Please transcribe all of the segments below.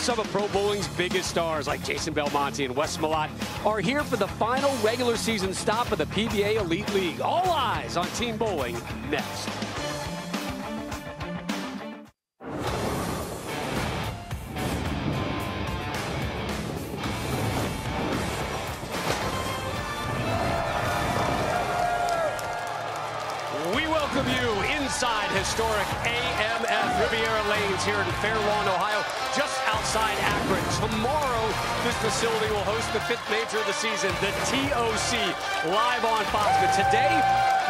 some of Pro Bowling's biggest stars like Jason Belmonte and Wes Malott are here for the final regular season stop of the PBA Elite League. All eyes on Team Bowling next. We welcome you inside historic AMF Riviera Lanes here in Fair Lawn, Ohio, just outside Akron. Tomorrow, this facility will host the 5th major of the season, the TOC, live on Fox. But today,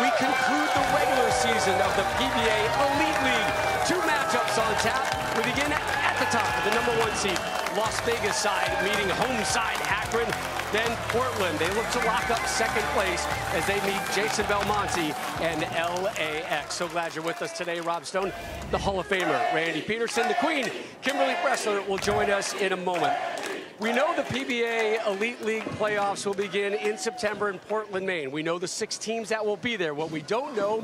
we conclude the regular season of the PBA Elite League. 2 matchups on tap. We begin at the top of the #1 seed, Las Vegas side meeting home side Akron. Then Portland, they look to lock up 2nd place as they meet Jason Belmonte and LAX. So glad you're with us today, Rob Stone, the Hall of Famer, Randy Peterson, the Queen, Kimberly Pressler will join us in a moment. We know the PBA Elite League playoffs will begin in September in Portland, Maine. We know the 6 teams that will be there. What we don't know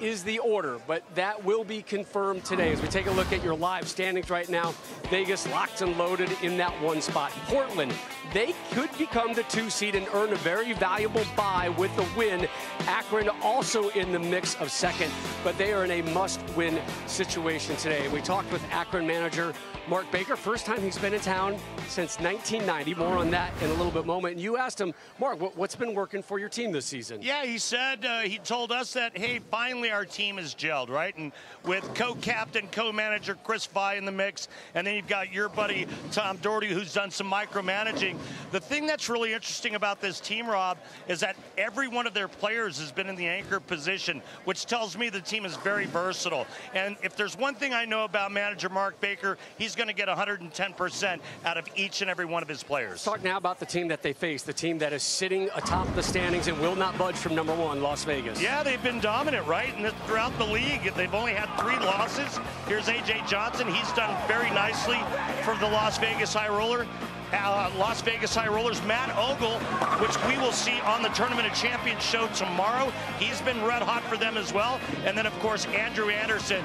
is the order, but that will be confirmed today. As we take a look at your live standings right now, Vegas locked and loaded in that 1 spot. Portland, they could become the 2 seed and earn a very valuable bye with the win. Akron also in the mix of 2nd, but they are in a must-win situation today. We talked with Akron manager Mark Baker, first time he's been in town since 1990. More on that in a little bit moment. And you asked him, Mark, what's been working for your team this season? Yeah, he said, he told us that, hey, finally our team is gelled, right? And with co-captain, co-manager Chris Vai in the mix, and then you've got your buddy Tom Doherty, who's done some micromanaging. The thing that's really interesting about this team, Rob, is that every one of their players has been in the anchor position, which tells me the team is very versatile. And if there's one thing I know about manager Mark Baker, he's going to get 110% out of each and every one of his players. Let's talk now about the team that they face, the team that is sitting atop the standings and will not budge from #1, Las Vegas. Yeah, they've been dominant, right? And throughout the league, they've only had 3 losses. Here's A.J. Johnson. He's done very nicely for the Las Vegas High Rollers. Matt Ogle, which we will see on the Tournament of Champions show tomorrow. He's been red hot for them as well. And then, of course, Andrew Anderson.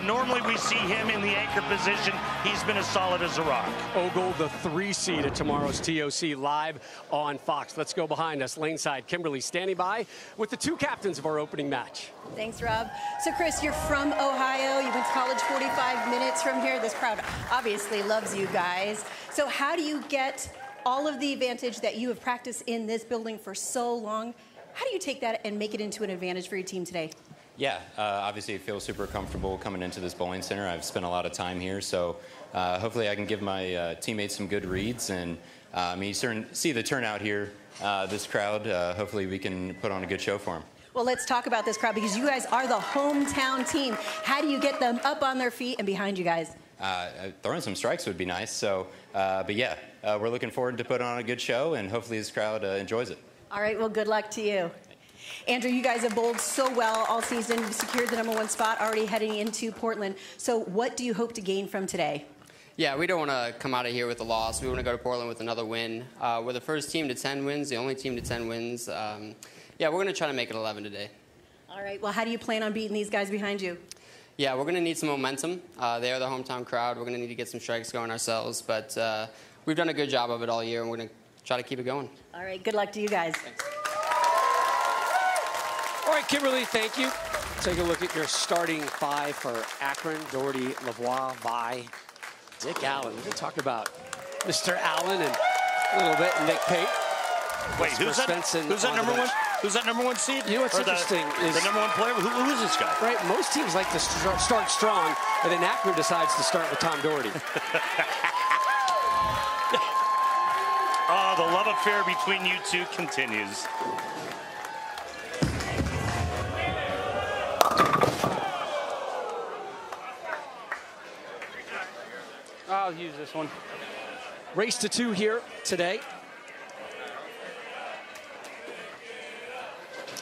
Normally we see him in the anchor position. He's been as solid as a rock. Ogle, the 3 seed at tomorrow's TOC, live on Fox. Let's go behind us. Laneside, Kimberly standing by with the 2 captains of our opening match. Thanks, Rob. So, Chris, you're from Ohio. You went to college 45 minutes from here. This crowd obviously loves you guys. So how do you get all of the advantage that you have practiced in this building for so long? How do you take that and make it into an advantage for your team today? Yeah, obviously I feel super comfortable coming into this bowling center. I've spent a lot of time here, so hopefully I can give my teammates some good reads. And you see the turnout here, this crowd. Hopefully we can put on a good show for them. Well, let's talk about this crowd because you guys are the hometown team. How do you get them up on their feet and behind you guys? Throwing some strikes would be nice. So, but yeah, we're looking forward to putting on a good show, and hopefully this crowd enjoys it. All right, well, good luck to you. Andrew, you guys have bowled so well all season. You've secured the #1 spot already heading into Portland. So what do you hope to gain from today? Yeah, we don't want to come out of here with a loss. We want to go to Portland with another win. We're the first team to 10 wins, the only team to 10 wins. Yeah, we're going to try to make it 11 today. All right, well, how do you plan on beating these guys behind you? Yeah, we're going to need some momentum. They are the hometown crowd. We're going to need to get some strikes going ourselves. But we've done a good job of it all year, and we're going to try to keep it going. All right, good luck to you guys. Thanks. All right, Kimberly, thank you. Take a look at your starting 5 for Akron, Doherty, Lavoie, Vai, Dick Allen. We're going to talk about Mr. Allen and a little bit Nick Pate. Wait, who's that #1? Who's that #1 seed? You know what's interesting is the #1 player. Who is this guy? Right, most teams like to start strong, and then Akron decides to start with Tom Doherty. Oh, the love affair between you two continues. I'll use this one. Race to 2 here today.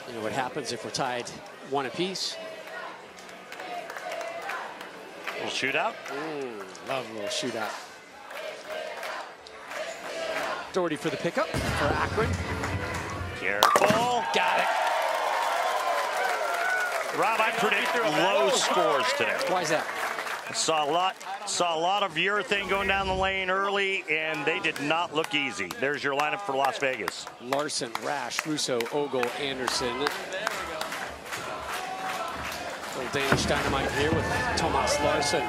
You know what happens if we're tied 1 apiece. A little shootout? Love a little shootout. Doherty for the pickup for Akron. Careful. Got it. Rob, I predict low scores today. Why is that? Saw a lot of urethane going down the lane early, and they did not look easy. There's your lineup for Las Vegas. Larson, Rash, Russo, Ogle, Anderson. Little Danish Dynamite here with Thomas Larson.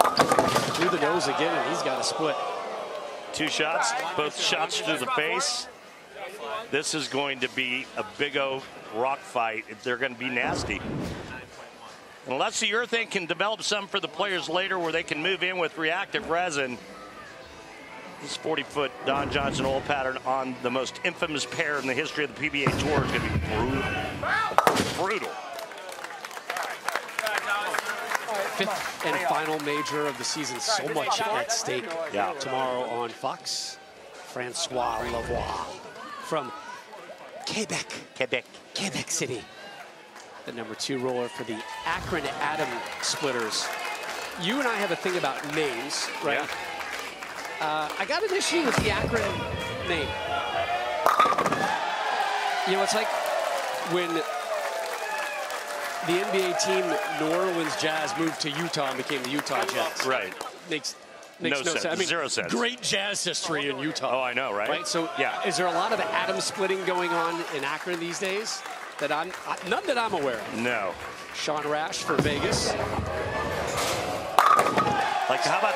Through the nose again, and he's got a split. 2 shots, both shots to the face. This is going to be a big O rock fight. They're going to be nasty. Unless the urethane can develop some for the players later where they can move in with reactive resin. This 40-foot Don Johnson oil pattern on the most infamous pair in the history of the PBA Tour is going to be brutal. Brutal. Fifth and final major of the season. So much at stake. Yeah. Tomorrow on Fox. Francois Lavoie from Quebec City. The #2 roller for the Akron Atom Splitters. You and I have a thing about names, right? Yeah. I got an issue with the Akron name. You know, it's like when the NBA team New Orleans Jazz moved to Utah and became the Utah Jazz. Right. Makes no sense. I mean, 0 sense. Great jazz history in Utah. Oh, I know, right? Right. So, yeah. Is there a lot of atom splitting going on in Akron these days? None that I'm aware of. No. Sean Rash for Vegas. Like how about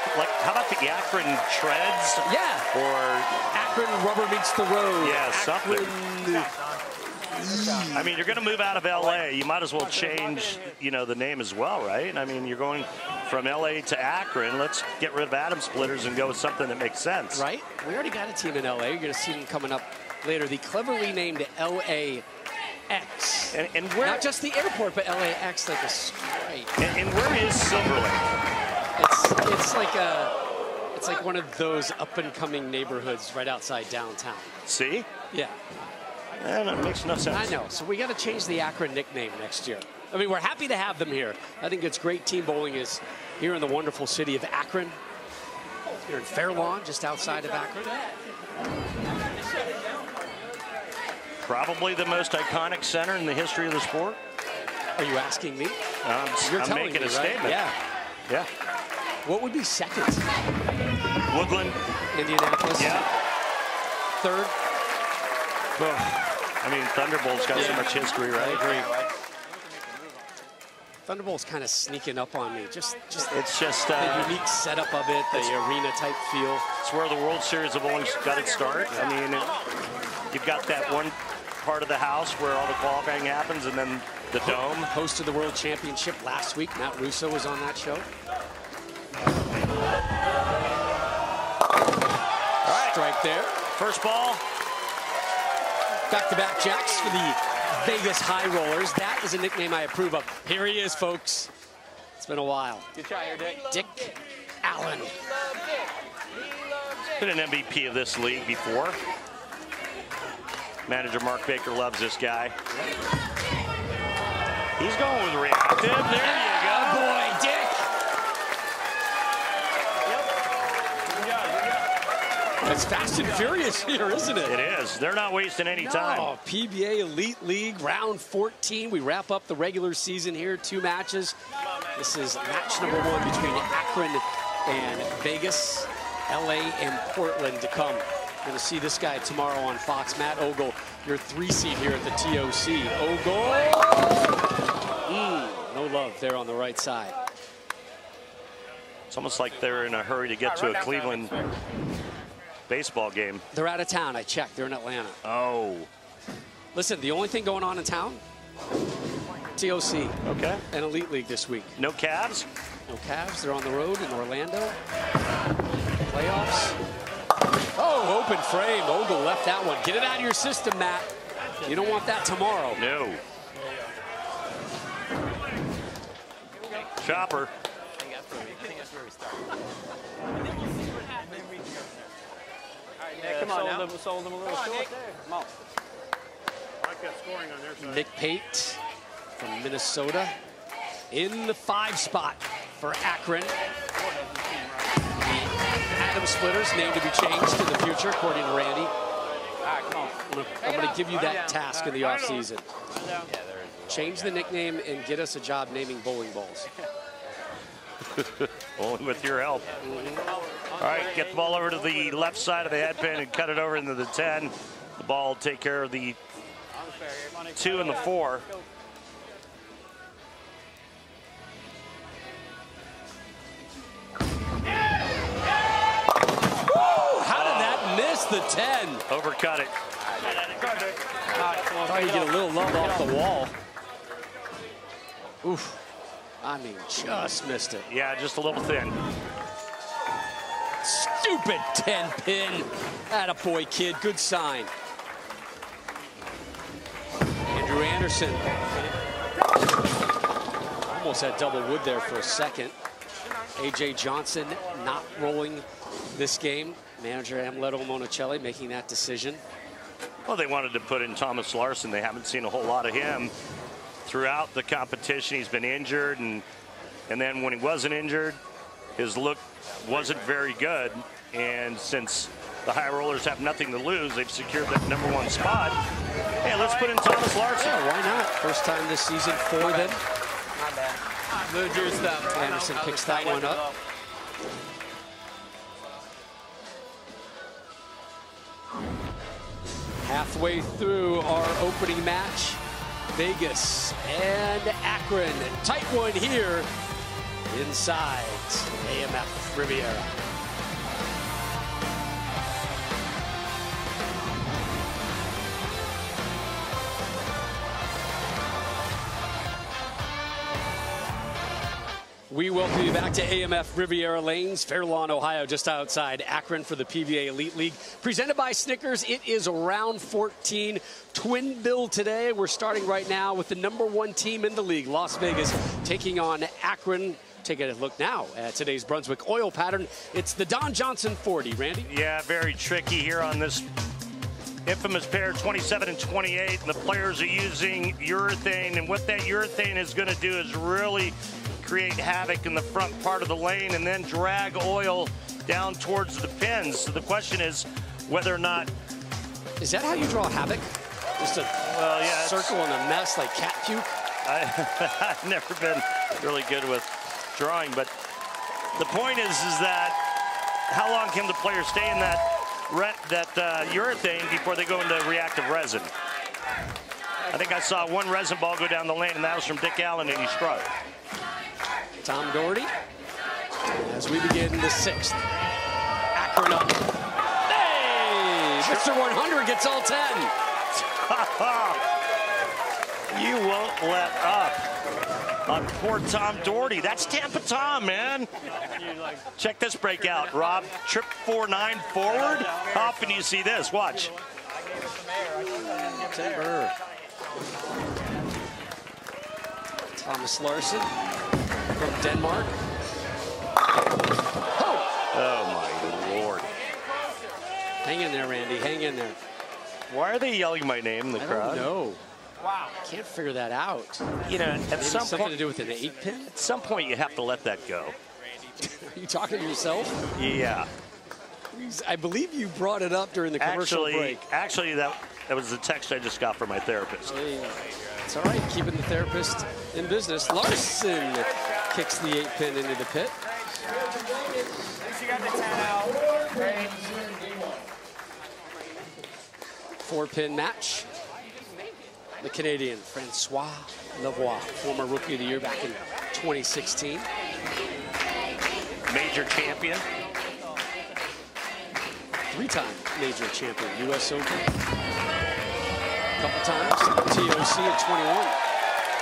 the Akron Treads? Yeah. Or Akron Rubber Meets the Road. Yeah, something. Akron. I mean, you're going to move out of LA. You might as well change, the name as well, right? I mean, you're going from LA to Akron. Let's get rid of atom splitters and go with something that makes sense. Right. We already got a team in LA. You're going to see them coming up later. The cleverly named LAX. And where? Not just the airport, but LAX like a stripe. And where is Silver Lake? It's like one of those up and coming neighborhoods right outside downtown. See? Yeah. And it makes no sense. I know. So we got to change the Akron nickname next year. I mean, we're happy to have them here. I think it's great. Team bowling is here in the wonderful city of Akron. Here in Fair Lawn, just outside of Akron. Probably the most iconic center in the history of the sport. Are you asking me? I'm making a statement. Yeah. Yeah. What would be second? Woodland. Indianapolis. Yeah. Third? Oh, I mean, Thunderbolt's got so much history, right? I agree. Thunderbolt's kind of sneaking up on me. Just it's just the unique setup of it, the arena type feel. It's where the World Series of Bowling got its start. I mean, you've got that one part of the house where all the qualifying happens, and then the dome. Hosted the World Championship last week. Matt Russo was on that show. All right. Strike there. First ball. Back-to-back jacks for the Vegas High Rollers. That is a nickname I approve of. Here he is, folks. It's been a while. Good try here, Dick. Dick Allen. Been an MVP of this league before. Manager Mark Baker loves this guy. He's going with reactive. There you go. Boy, Dick. It's fast and furious here, isn't it? It is. They're not wasting any time. Oh, PBA Elite League, round 14. We wrap up the regular season here, 2 matches. This is match number 1 between Akron and Vegas, LA and Portland to come. Going to see this guy tomorrow on Fox. Matt Ogle, your 3 seed here at the TOC. Ogle. No love there on the right side. It's almost like they're in a hurry to get to a Cleveland baseball game. They're out of town. I checked. They're in Atlanta. Oh. Listen, the only thing going on in town, TOC. Okay. And Elite League this week. No Cavs? No Cavs. They're on the road in Orlando. Playoffs. Oh, open frame. Ogle left that one. Get it out of your system, Matt. You don't want that tomorrow. No. Chopper. Come on now. Sold them a little short there. Come on. I like that scoring on their side. Nick Pate from Minnesota in the 5 spot for Akron. The Atom Splitters, name to be changed in the future, according to Randy. All right, come on. I'm going to give you that task in the offseason. Change the nickname and get us a job naming bowling balls. Only with your help. All right, get the ball over to the left side of the head pin and cut it over into the 10. The ball will take care of the 2 and the 4. How did that miss the 10? Overcut it. Trying to get a little love off the wall. Oof. I mean, just missed it. Yeah, just a little thin. Stupid 10 pin. Attaboy, kid. Good sign. Andrew Anderson. Almost had double wood there for a second. A.J. Johnson not rolling this game. Manager Amleto Monicelli making that decision. Well, they wanted to put in Thomas Larson. They haven't seen a whole lot of him throughout the competition. He's been injured, and then when he wasn't injured, his look wasn't very good. And since the high rollers have nothing to lose, they've secured that #1 spot. Hey, let's put in Thomas Larson. Yeah, why not? First time this season for them. My bad. Blue juice stuff. Anderson picks that one up. Halfway through our opening match, Vegas and Akron. Tight one here inside AMF Riviera. We welcome you back to AMF Riviera Lanes, Fair Lawn, Ohio, just outside Akron for the PBA Elite League. Presented by Snickers, it is round 14. Twin bill today. We're starting right now with the #1 team in the league, Las Vegas, taking on Akron. Take a look now at today's Brunswick oil pattern. It's the Don Johnson 40. Randy? Yeah, very tricky here on this infamous pair, 27 and 28. And the players are using urethane. And what that urethane is going to do is really create havoc in the front part of the lane and then drag oil down towards the pins. So the question is whether or not... Is that how you draw havoc? Just a circle and a mess like cat puke? I've never been really good with drawing, but the point is that how long can the player stay in that urethane before they go into reactive resin? I think I saw one resin ball go down the lane, and that was from Dick Allen, and he struck. Tom Doherty, as we begin the 6th. Akron up. Hey! Mr. 100 gets all 10. You won't let up on poor Tom Doherty. That's Tampa Tom, man. Check this break out, Rob. Trip 4-9 forward. How often do you see this? Watch. Timber. Thomas Larson from Denmark. Oh, my Lord. Hang in there, Randy. Hang in there. Why are they yelling my name in the crowd? No. Wow. Can't figure that out. You know, at some something point, to do with an 8-pin? At some point, you have to let that go. Are you talking to yourself? Yeah. I believe you brought it up during the commercial break. Actually, that was the text I just got from my therapist. It's all right, keeping the therapist in business. Larson kicks the 8-pin into the pit. You got the 10 out. Great. 4-pin match. The Canadian Francois Lavoie, former Rookie of the Year back in 2016. Major champion. 3-time major champion, U.S. Open. Couple times, TOC at 21.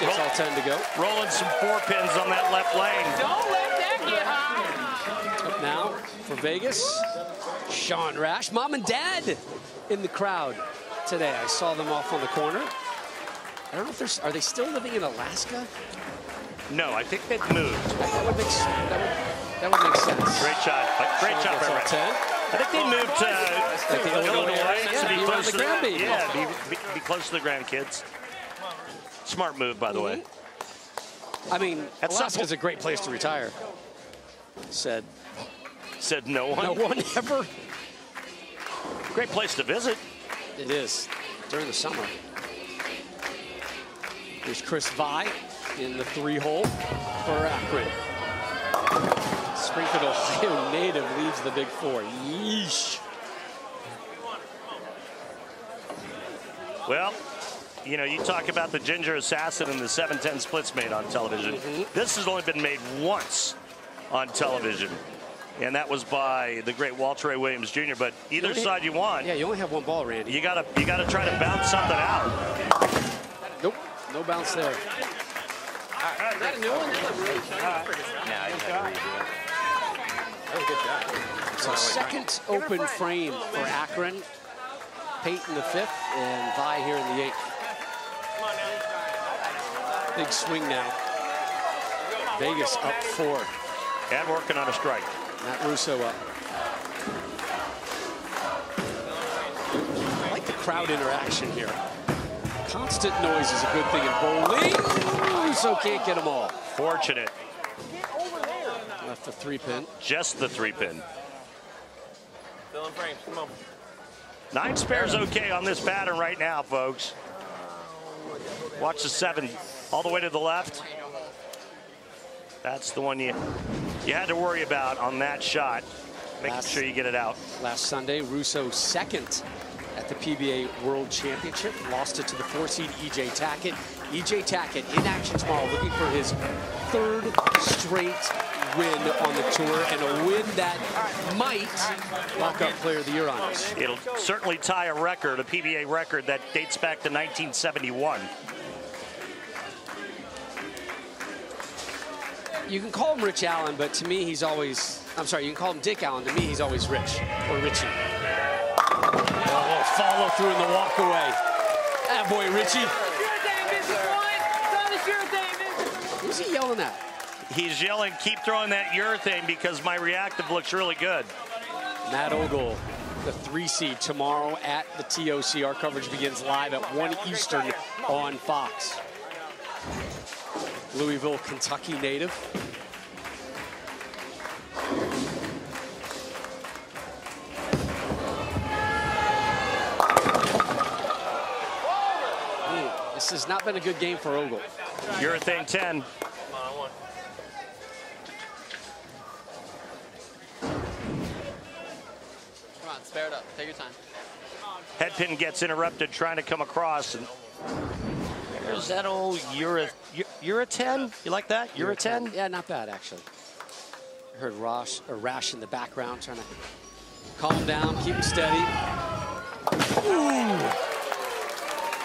Gets all 10 to go. Rolling some 4-pins on that left lane. Don't let that get high. Up now for Vegas, Sean Rash. Mom and Dad in the crowd today. I saw them off on the corner. I don't know if they're, are they still living in Alaska? No, I think they've moved. That would make sense. Great shot. Great shot by Red. I think they moved to Illinois to be close to the be close to the grandkids. Smart move, by the way. I mean, Alaska's a great place to retire. Said no one. No one ever. Great place to visit. It is during the summer. Here's Chris Vi in the 3-hole for Akron. Springfield, Ohio native leads the Big Four. Yeesh. Well, you know, you talk about the Ginger Assassin and the 7-10 splits made on television. This has only been made once on television, and that was by the great Walter A. Williams Jr. But either side you want, yeah, you only have one ball, Randy. You gotta try to bounce something out. Nope, no bounce there. Is that a new one? So second open frame for Akron. Peyton the 5th and Vi here in the 8th. Big swing now. Vegas up 4. And working on a strike. Matt Russo up. I like the crowd interaction here. Constant noise is a good thing in bowling. Russo can't get them all. Fortunate. Left the 3-pin. Just the 3-pin. Still in frames. Come on. 9 spares okay on this pattern right now, folks. Watch the 7 all the way to the left. That's the one you had to worry about on that shot. Making sure you get it out. Last Sunday, Russo second at the PBA World Championship. Lost it to the 4-seed E.J. Tackett. E.J. Tackett in action tomorrow, looking for his 3rd straight win on the tour, and a win that might lock up Player of the Year honors. It'll certainly tie a record, a PBA record that dates back to 1971. You can call him Rich Allen, but to me, he's always, I'm sorry, you can call him Dick Allen. To me, he's always Rich, or Richie. Oh, follow through in the walk away. Ah, boy, Richie. Who's he yelling at? He's yelling, keep throwing that urethane because my reactive looks really good. Matt Ogle, the 3-seed tomorrow at the TOC. Our coverage begins live at 1 Eastern on Fox. Louisville, Kentucky native. This has not been a good game for Ogle. Urethane 10. Come on, spare it up. Take your time. Headpin gets interrupted trying to come across. And there's that old Uraten. You like that? Uraten? Yeah, not bad, actually. I heard Rash in the background trying to calm down, keep him steady. Ooh.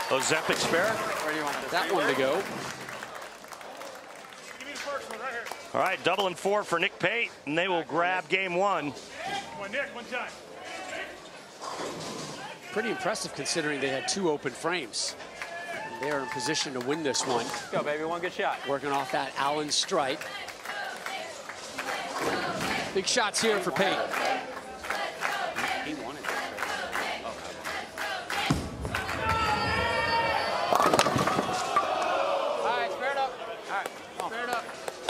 Ozempic spare. Where do you want that one to go. Give me the first one right here. All right, 2-4 for Nick Pate, and they will grab game 1. Come on, Nick, one time. Pretty impressive considering they had 2 open frames. And they are in position to win this one. Go, baby, one good shot. Working off that Allen strike. Big shots here for Pate. He wanted it. All right, spare it up. All right, spare it up.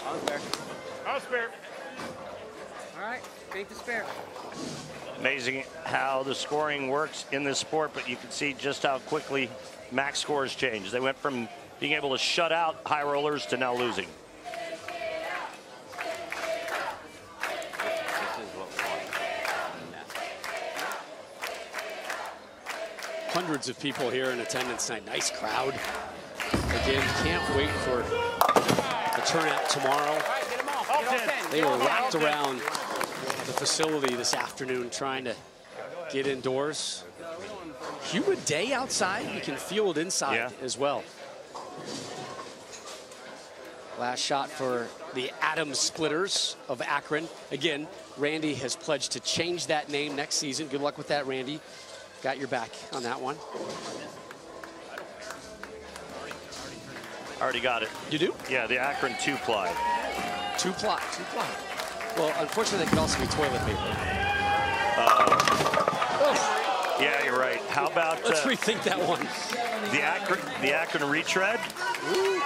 I'll spare. I'll spare. All right, take the spare. Amazing how the scoring works in this sport, but you can see just how quickly max scores change. They went from being able to shut out high rollers to now losing. Hundreds of people here in attendance tonight. Nice crowd. Again, can't wait for the turnout tomorrow. They were wrapped around the facility this afternoon trying to get indoors. Humid day outside. You can feel it inside as well. Last shot for the Adams Splitters of Akron. Again, Randy has pledged to change that name next season. Good luck with that, Randy. Got your back on that one. Already got it. You do? Yeah, the Akron 2-ply. 2-ply. Well, unfortunately, they could also be toilet paper. Yeah, you're right. How about let's rethink that one. The Akron retread. Ooh.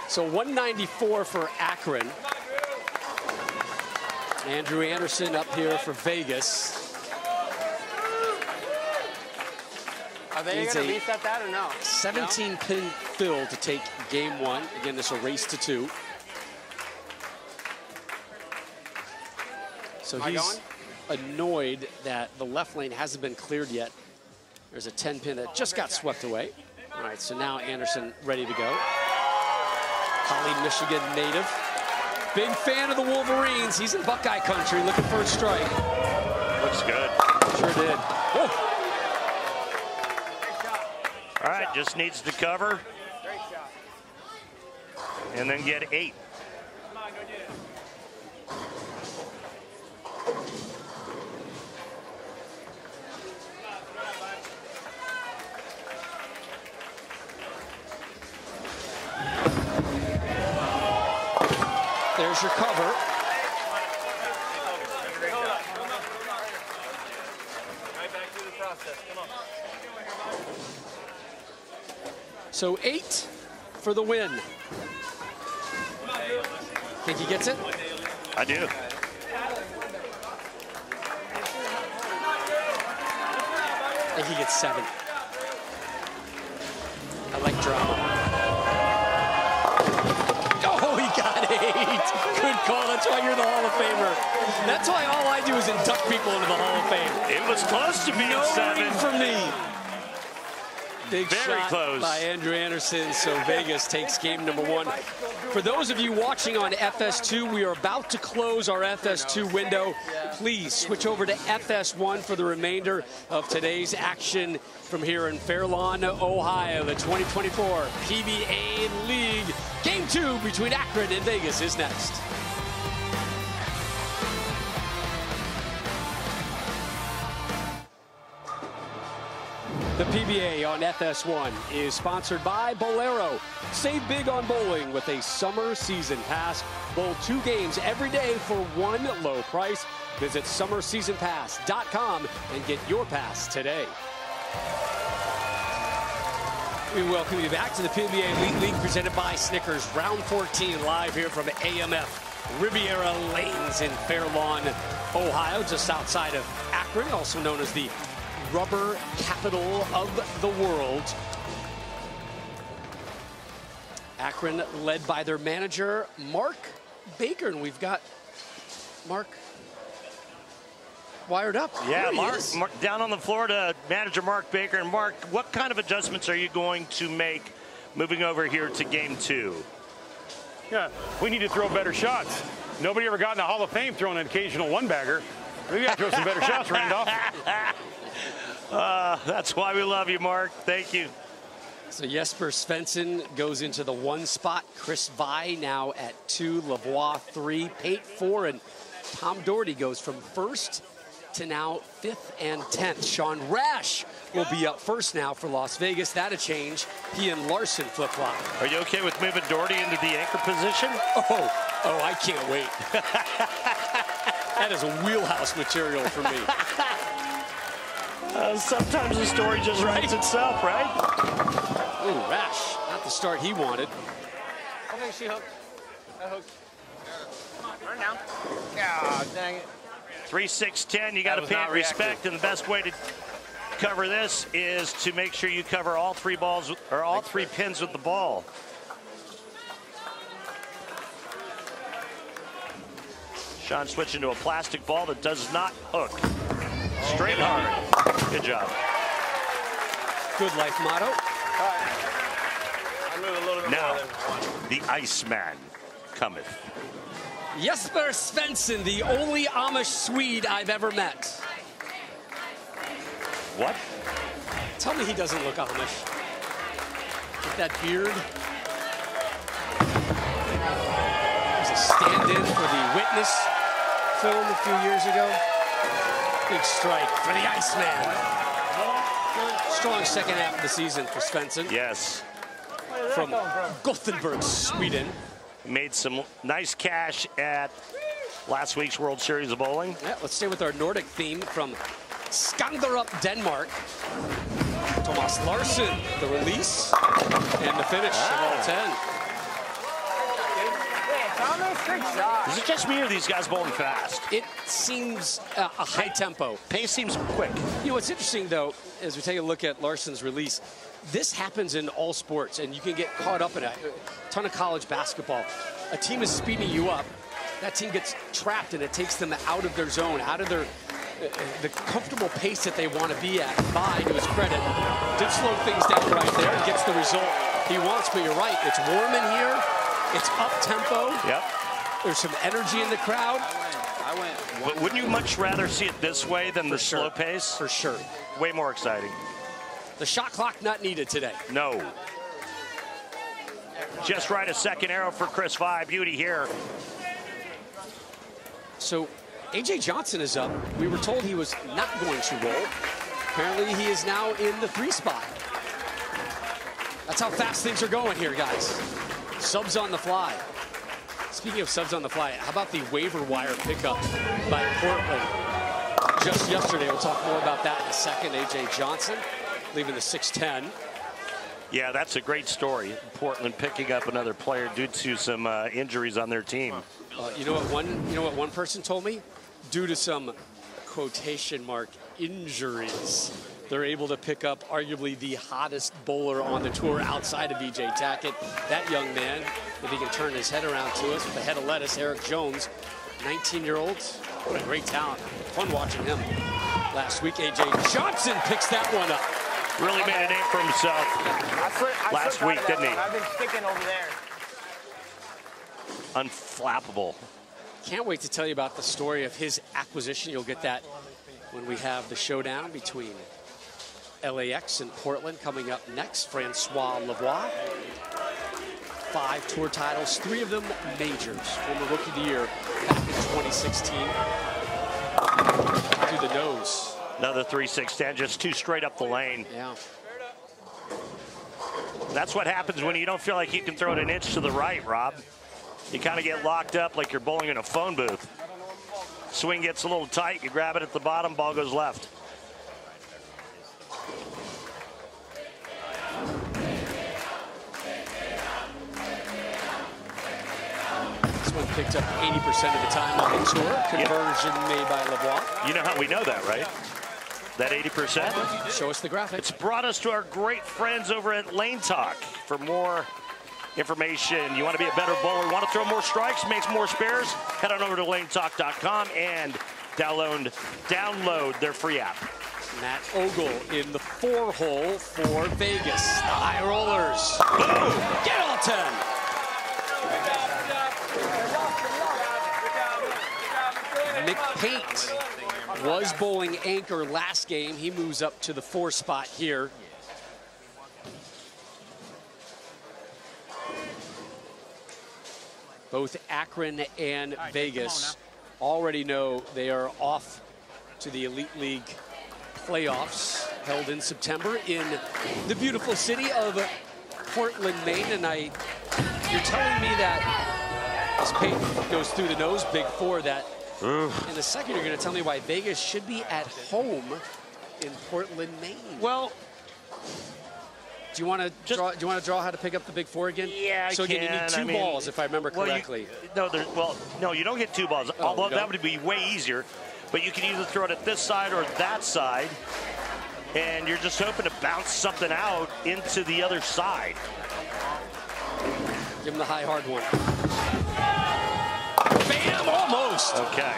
So 194 for Akron. Andrew Anderson up here for Vegas. Are they going to reset that or no? 17-pin fill to take game 1. Again, this will race to 2. So he's annoyed that the left lane hasn't been cleared yet. There's a 10-pin that just got swept away. All right, so now Anderson ready to go. Holly, Michigan native. Big fan of the Wolverines. He's in Buckeye country looking for a strike. Looks good. Sure did. Whoa. All right, just needs to cover. And then get 8. There's your cover. So 8 for the win. Think he gets it? I do. I think he gets 7. I like drama. Oh, he got 8. Good call. That's why you're the Hall of Famer. That's why all I do is induct people into the Hall of Fame. It was close to being 7. For me. Big Very shot close by Andrew Anderson, so Vegas takes game number 1. For those of you watching on FS2, we are about to close our FS2 window. Please switch over to FS1 for the remainder of today's action from here in Fair Lawn, Ohio. The 2024 PBA League Game 2 between Akron and Vegas is next. The PBA on FS1 is sponsored by Bolero. Save big on bowling with a summer season pass. Bowl 2 games every day for one low price. Visit summerseasonpass.com and get your pass today. We welcome you back to the PBA Elite League presented by Snickers. Round 14 live here from AMF Riviera Lanes in Fair Lawn, Ohio, just outside of Akron, also known as the rubber capital of the world. Akron led by their manager, Mark Baker. And we've got Mark wired up. Yeah, Mark down on the floor to manager Mark Baker. And Mark, what kind of adjustments are you going to make moving over here to game 2? Yeah, we need to throw better shots. Nobody ever got in the Hall of Fame throwing an occasional one-bagger. We got to throw some better shots, Randolph. That's why we love you, Mark. Thank you. So Jesper Svensson goes into the 1 spot. Chris Vi now at 2. Lavoie 3. Pate 4. And Tom Doherty goes from 1st to now 5th and 10th. Sean Rash will be up first now for Las Vegas. That a change. He and Larson flip-flop. Are you okay with moving Doherty into the anchor position? Oh, I can't wait. That is a wheelhouse material for me. Sometimes the story just writes itself, right? Ooh, Rash, not the start he wanted. I think she hooked. I hooked. Turn down. Ah, dang it. 3-6-10, you got to pay respect, and the best way to cover this is to make sure you cover all 3 balls or all 3 pins with the ball. Sean switching to a plastic ball that does not hook. Straight hard. Good job. Good life motto. I move a little bit Now, more than the Iceman cometh. Jesper Svensson, the only Amish Swede I've ever met. What? Tell me he doesn't look Amish. With that beard. He was a stand-in for the Witness film a few years ago. Big strike for the Iceman. Strong second half of the season for Svensson. Yes. From Gothenburg, Sweden. Made some nice cash at last week's World Series of Bowling. Yeah, let's stay with our Nordic theme from Skanderup, Denmark. Thomas Larson, the release, and the finish of all 10. Is it just me or these guys bowling fast? It seems a high tempo. Pace seems quick. You know, what's interesting, though, as we take a look at Larson's release, this happens in all sports, and you can get caught up in a ton of college basketball. A team is speeding you up, that team gets trapped and it takes them out of their zone, out of their the comfortable pace that they want to be at. Bai, to his credit, did slow things down right there and gets the result he wants. But you're right, it's warm in here. It's up tempo. Yep. There's some energy in the crowd. But wouldn't you much rather see it this way than the slow pace? For sure. Way more exciting. The shot clock not needed today. No. Just right, a second arrow for Chris Vi. Beauty here. So A.J. Johnson is up. We were told he was not going to roll. Apparently he is now in the 3 spot. That's how fast things are going here, guys. Subs on the fly. Speaking of subs on the fly, how about the waiver wire pickup by Portland just yesterday? We'll talk more about that in a second. A.J. Johnson leaving the 6'10". Yeah, that's a great story. Portland picking up another player due to some injuries on their team. You know what one person told me? Due to some quotation mark injuries, they're able to pick up arguably the hottest bowler on the tour outside of VJ Tackett. That young man, if he can turn his head around to us with a head of lettuce, Eric Jones, 19-year-old. What a great talent. Fun watching him. Last week, A.J. Johnson picks that one up. Really made a name for himself last week, didn't he? I've been sticking over there. Unflappable. Can't wait to tell you about the story of his acquisition. You'll get that when we have the showdown between LAX and Portland coming up next. Francois Lavoie. 5 tour titles, 3 of them majors. Former Rookie of the Year back in 2016. Through the nose. Another 3-6-10, just 2 straight up the lane. Yeah. That's what happens when you don't feel like you can throw it an inch to the right, Rob. You kind of get locked up like you're bowling in a phone booth. Swing gets a little tight, you grab it at the bottom, ball goes left. This one picked up 80% of the time on the tour. Conversion made by Lavoie. You know how we know that, right? That 80%? Show us the graphic. It's brought us to our great friends over at Lane Talk. For more information, you want to be a better bowler, want to throw more strikes, make more spares, head on over to lanetalk.com and download their free app. Matt Ogle in the 4-hole for Vegas. The High Rollers. Boom! Get all 10. Nick Pate was bowling anchor last game. He moves up to the 4 spot here. Both Akron and Vegas already know they are off to the Elite League playoffs held in September in the beautiful city of Portland, Maine. And you're telling me that as Pate goes through the nose, big 4, that in a second you're going to tell me why Vegas should be at home in Portland, Maine. Well, do you want to draw how to pick up the big 4 again? Yeah, so again, you need 2 balls, if I remember correctly. No, you don't get 2 balls. Although that would be way easier. But you can either throw it at this side or that side, and you're just hoping to bounce something out into the other side. Give him the high, hard one. Bam! Almost. Okay.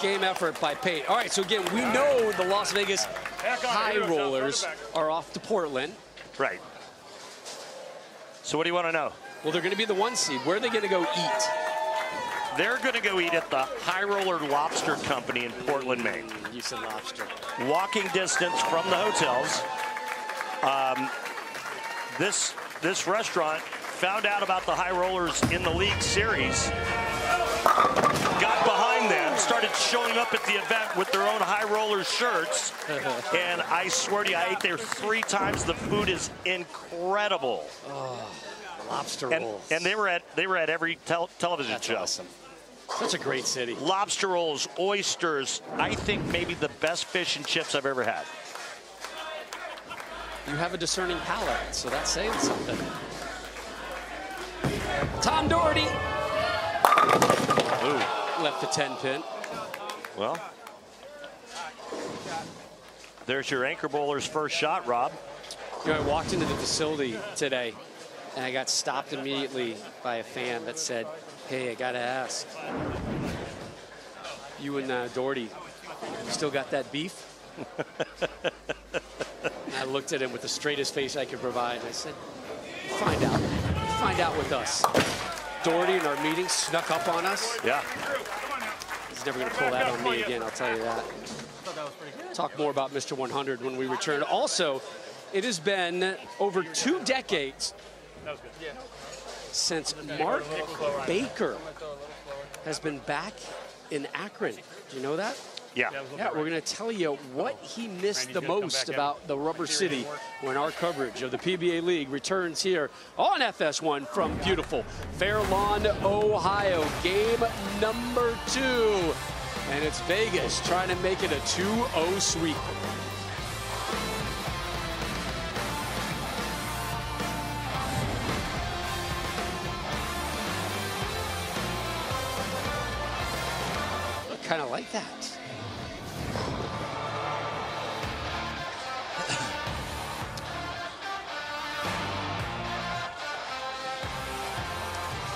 Game effort by Pate. All right, so again, we know the Las Vegas High Rollers are off to Portland. Right. So what do you want to know? Well, they're going to be the 1 seed. Where are they going to go eat? They're going to go eat at the High Roller Lobster Company in Portland, Maine. You said lobster. Walking distance from the hotels. This restaurant found out about the High Rollers in the league series, got behind them, started showing up at the event with their own High Rollers shirts, and I swear to you, I ate there 3 times. The food is incredible. Oh, lobster rolls. And they were at every television show. Awesome. Such a great city. Lobster rolls, oysters. I think maybe the best fish and chips I've ever had. You have a discerning palate, so that's saying something. Tom Doherty. Ooh. Left the 10 pin. Well, there's your anchor bowler's first shot, Rob. You know, I walked into the facility today, and I got stopped immediately by a fan that said, "Hey, I got to ask, You and Doherty still got that beef? And I looked at him with the straightest face I could provide. I said, find out. Find out with us. Doherty in our meeting snuck up on us. Yeah. He's never going to pull that on me again, I'll tell you that. Talk more about Mr. 100 when we return. Also, it has been over 2 decades since Mark Baker has been back in Akron. Do you know that? Yeah. Yeah, we're going to tell you what he missed the most about the Rubber City when our coverage of the PBA League returns here on FS1 from beautiful Fair Lawn, Ohio. Game number 2. And it's Vegas trying to make it a 2-0 sweep. Kind of like that.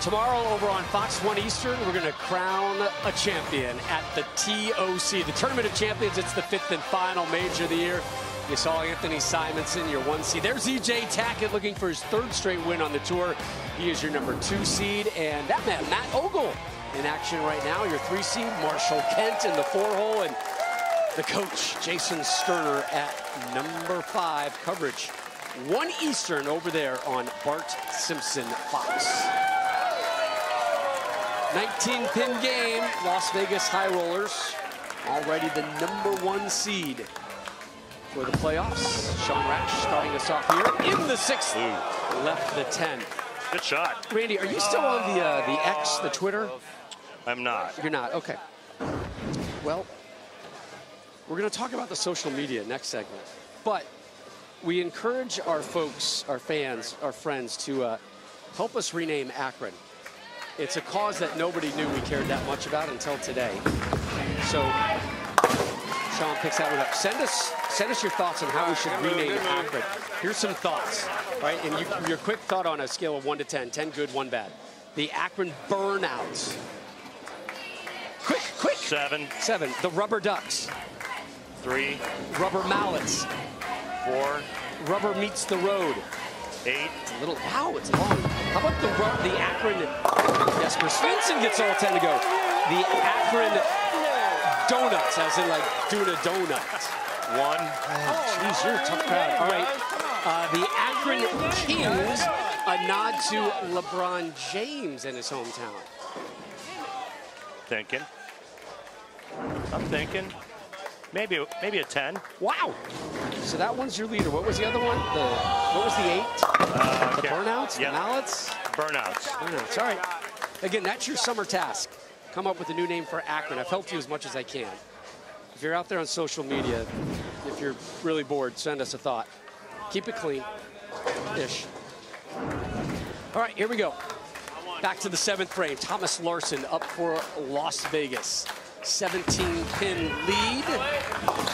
Tomorrow over on Fox 1 Eastern, we're going to crown a champion at the TOC, the Tournament of Champions. It's the 5th and final major of the year. You saw Anthony Simonson, your 1 seed. There's EJ Tackett looking for his 3rd straight win on the tour. He is your number 2 seed. And that man, Matt Ogle, in action right now. Your 3 seed, Marshall Kent in the 4-hole. And the coach, Jason Sterner, at number 5. Coverage 1 Eastern over there on Bart Simpson Fox. 19-pin game, Las Vegas High Rollers, already the number 1 seed for the playoffs. Sean Rash starting us off here in the 6th, left the 10. Good shot. Randy, are you still on the X, the Twitter? I'm not. You're not, okay. Well, we're gonna talk about the social media next segment, but we encourage our folks, our fans, our friends to help us rename Akron. It's a cause that nobody knew we cared that much about until today. So Sean picks that one up. Send us your thoughts on how we should rename Akron. Here's some thoughts, right? And your quick thought on a scale of 1 to 10, 10 good, 1 bad. The Akron Burnouts. Quick. 7. 7. The Rubber Ducks. 3. Rubber Mallets. 4. Rubber Meets the Road. 8. Wow, it's long. How about the Akron? Yes, Svensson gets all 10 to go. The Akron Donuts, as in like doing a donut. 1. Jeez, you're a tough crowd. All right. The Akron Kings, a nod to LeBron James in his hometown. Thinking. I'm thinking. Maybe a 10. Wow. So that one's your leader. What was the other one? What was the 8? The Burnouts? Yeah. The Mallets? Burnouts. Burnouts. All right. Again, that's your summer task. Come up with a new name for Akron. I've helped you as much as I can. If you're out there on social media, if you're really bored, send us a thought. Keep it clean-ish. All right, here we go. Back to the 7th frame. Thomas Larson up for Las Vegas. 17-pin lead.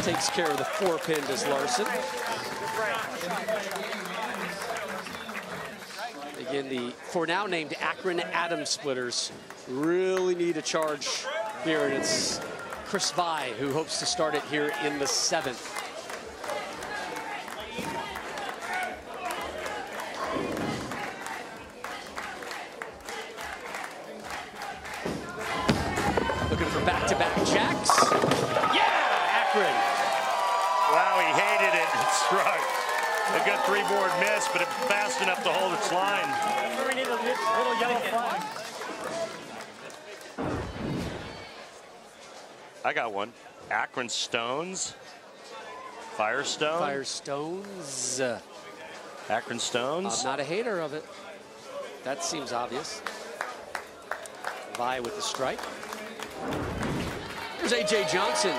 Takes care of the 4-pin, does Larson. Again, the for now named Akron Atom Splitters really need a charge here, and it's Chris Vai who hopes to start it here in the 7th. Looking for back-to-back jacks. Yeah, Akron. Wow, he hated it and struck. A good 3-board miss, but it's fast enough to hold its line. We need a little yellow flag. I got one. Akron Stones. Firestone. Firestones. Akron Stones. I'm not a hater of it. That seems obvious. Vai with the strike. There's A.J. Johnson.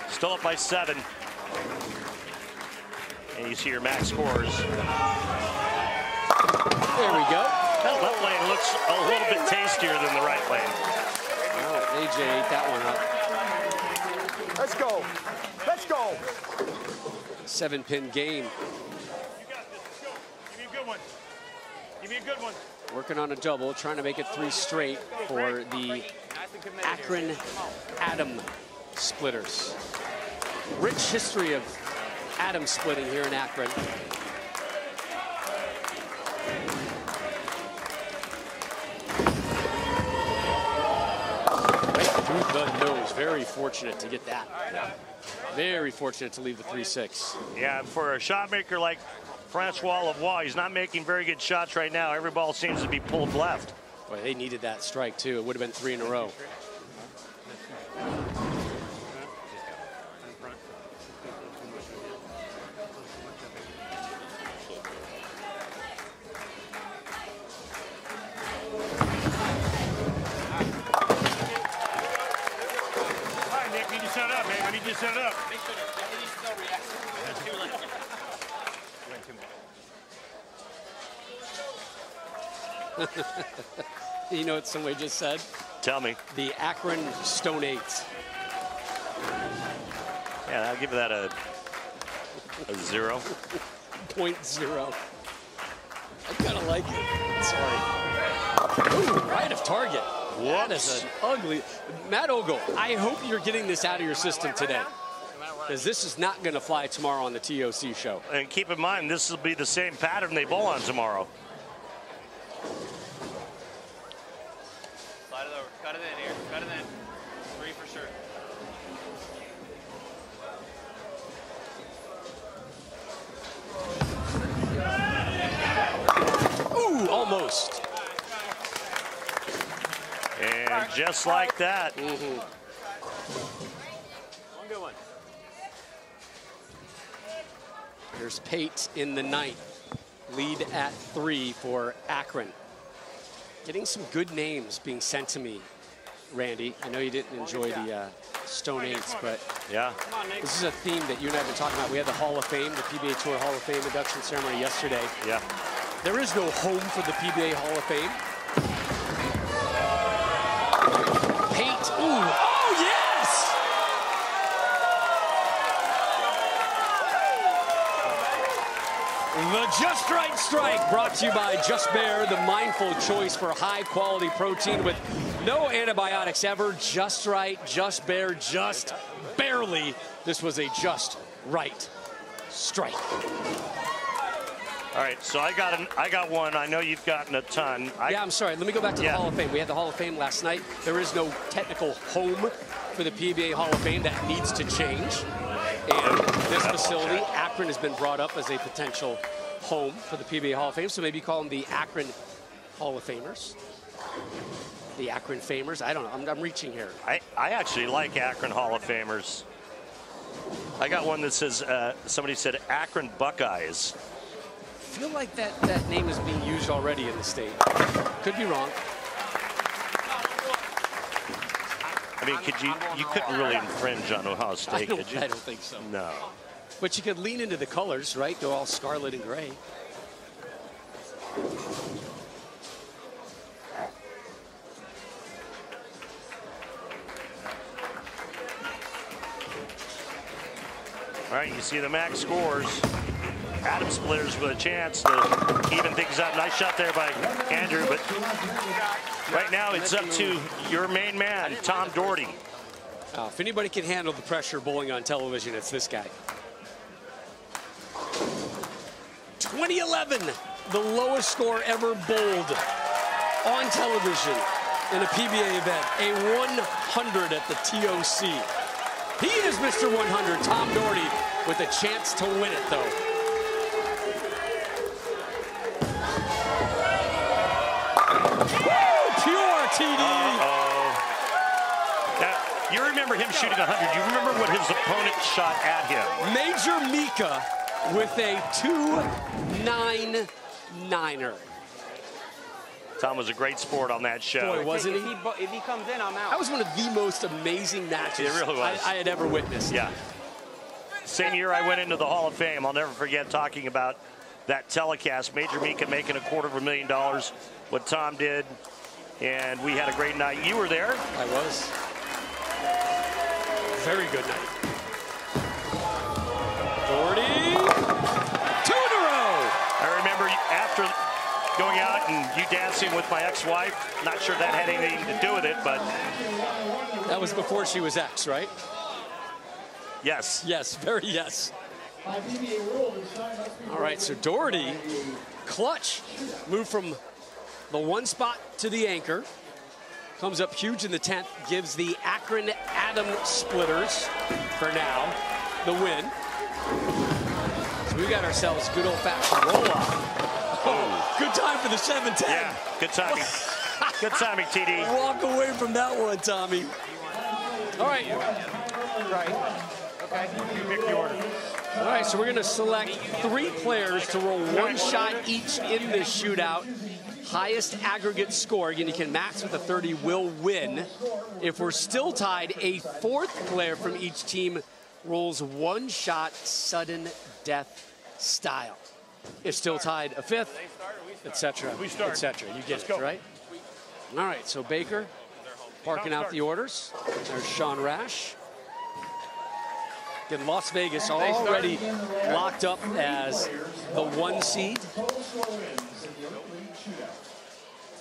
Still up by 7. And you see your max scores. There we go. That left lane looks a little bit tastier than the right lane. Oh, A.J. ate that one up. Let's go. Let's go. 7-pin game. You got this. Let's go. Give me a good one. Give me a good one. working on a double, trying to make it 3 straight for the Akron Atom splitters. Rich history of atom splitting here in Akron. Right through the nose. Very fortunate to get that. Very fortunate to leave the 3-6. Yeah, for a shot maker like Francois Lavoie, he's not making very good shots right now. Every ball seems to be pulled left. Boy, they needed that strike, too. It would have been 3 in a row. Set it up. You know what somebody just said? Tell me. The Akron Stone 8s. Yeah, I'll give that a 0. 0.0. I kind of like it. Sorry. Ooh, right of target. That is an ugly. Matt Ogle, I hope you're getting this out of your system today, because this is not going to fly tomorrow on the TOC show. And keep in mind, this will be the same pattern they bowl on tomorrow. Slide it over. Cut it in here. Cut it in. 3 for sure. Ooh, almost. And just like that. One good one. Here's Pate in the 9th. Lead at 3 for Akron. Getting some good names being sent to me, Randy. I know you didn't enjoy the Stone 8s, but yeah, this is a theme that you and I have been talking about. We had the Hall of Fame, the PBA Tour Hall of Fame induction ceremony yesterday. Yeah. There is no home for the PBA Hall of Fame. Pate, ooh, oh yes! The Just Right Strike brought to you by Just Bear, the mindful choice for high quality protein with no antibiotics ever. Just Right, Just Bear, just barely. This was a Just Right Strike. All right, so I got one. I know you've gotten a ton. Yeah, I'm sorry. Let me go back to the Hall of Fame. We had the Hall of Fame last night. There is no technical home for the PBA Hall of Fame. That needs to change. And this facility, Akron, has been brought up as a potential home for the PBA Hall of Fame. So maybe call them the Akron Hall of Famers. The Akron Famers. I don't know. I'm reaching here. I actually like Akron Hall of Famers. I got one that says, somebody said Akron Buckeyes. I feel like that name is being used already in the state. Could be wrong. I mean, you couldn't really infringe on Ohio State, could you? I don't think so. No. But you could lean into the colors, right? Go all scarlet and gray. All right, you see the max scores. Atom splitters with a chance to even things up. Nice shot there by Andrew, but right now it's up to your main man, Tom Doherty. If anybody can handle the pressure bowling on television, it's this guy. 2011, the lowest score ever bowled on television in a PBA event, a 100 at the TOC. He is Mr. 100, Tom Doherty, with a chance to win it, though. Woo! Pure TD. Now, you remember him shooting 100. You remember what his opponent shot at him. Major Mika with a 2.99er. Tom was a great sport on that show. Boy, wasn't he? If he comes in, I'm out. That was one of the most amazing matches It really was. I had ever witnessed. Yeah. Same year I went into the Hall of Fame. I'll never forget talking about that telecast. Major Mika making $250,000, what Tom did. And we had a great night. You were there? I was. Very good night. Doherty. 2 in a row. I remember going out and you dancing with my ex-wife. Not sure that had anything to do with it, but... That was before she was ex, right? Yes. Yes, very yes. All right, so Doherty, clutch, moved from the 1 spot to the anchor. Comes up huge in the 10th, gives the Akron Atom Splitters, for now, the win. So we got ourselves good old-fashioned roll-off. Oh, good time for the 7-10. Yeah, good timing. Good timing, TD. Walk away from that one, Tommy. All right. Right. Okay. You pick the order. All right, so we're going to select 3 players to roll 1 shot each in this shootout. Highest aggregate score, again, you can max with a 30, will win. If we're still tied, a 4th player from each team rolls 1 shot, sudden death style. If still tied, a 5th, etc., etc. You get it, right? All right, so Baker parking out the orders. There's Sean Rash. Again, Las Vegas already locked up as the 1 seed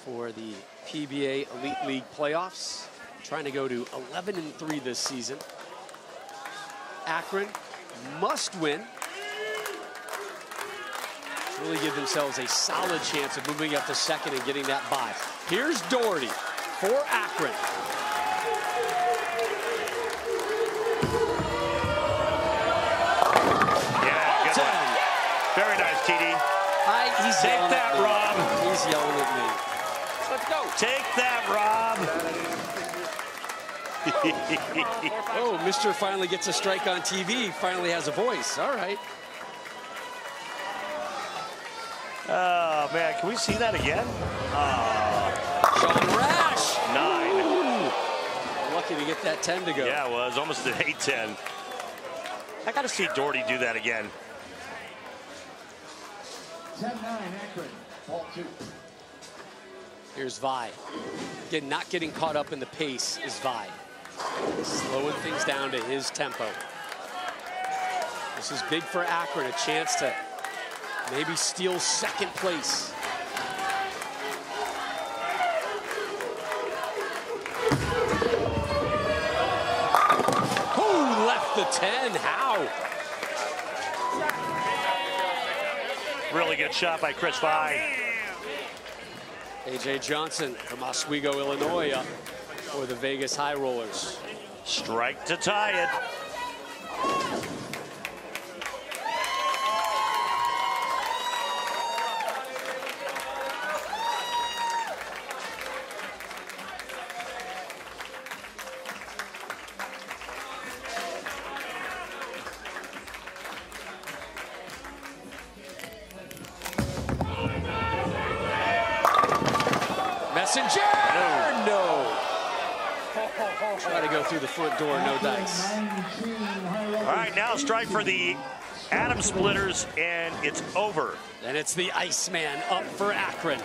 for the PBA Elite League playoffs. Trying to go to 11-3 this season. Akron must win to really give themselves a solid chance of moving up to 2nd and getting that bye. Here's Doherty for Akron. Very nice, TD. Take that, Rob. He's yelling at me. Let's go. Take that, Rob. Oh, Mr. finally gets a strike on TV. Finally has a voice. All right. Oh, man. Can we see that again? Sean Rash. 9. Ooh. Lucky to get that 10 to go. Yeah, it was almost an 8-10. I got to see Doherty do that again. 10-9 Akron, ball 2. Here's Vi. Again, not getting caught up in the pace is Vi. Slowing things down to his tempo. This is big for Akron, a chance to maybe steal 2nd place. Who left the 10? How? Really good shot by Chris Vi. A.J. Johnson from Oswego, Illinois, up for the Vegas High Rollers. Strike to tie it. Messenger! No. Try to go through the front door, no dice. All right, now strike for the Atom Splitters, and it's over. And it's the Iceman up for Akron.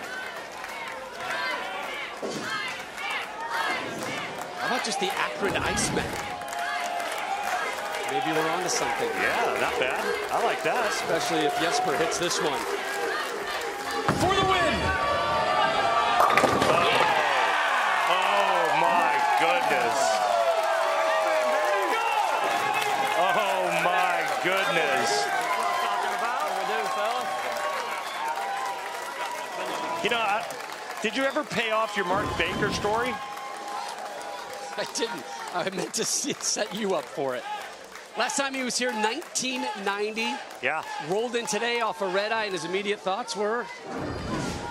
How about just the Akron Iceman? Maybe we're on to something. Yeah, not bad. I like that. Especially if Jesper hits this one. For the win! Oh my goodness. Oh my goodness. You know, did you ever pay off your Mark Baker story? I didn't. I meant to set you up for it. Last time he was here, 1990. Yeah. Rolled in today off a red eye, and his immediate thoughts were?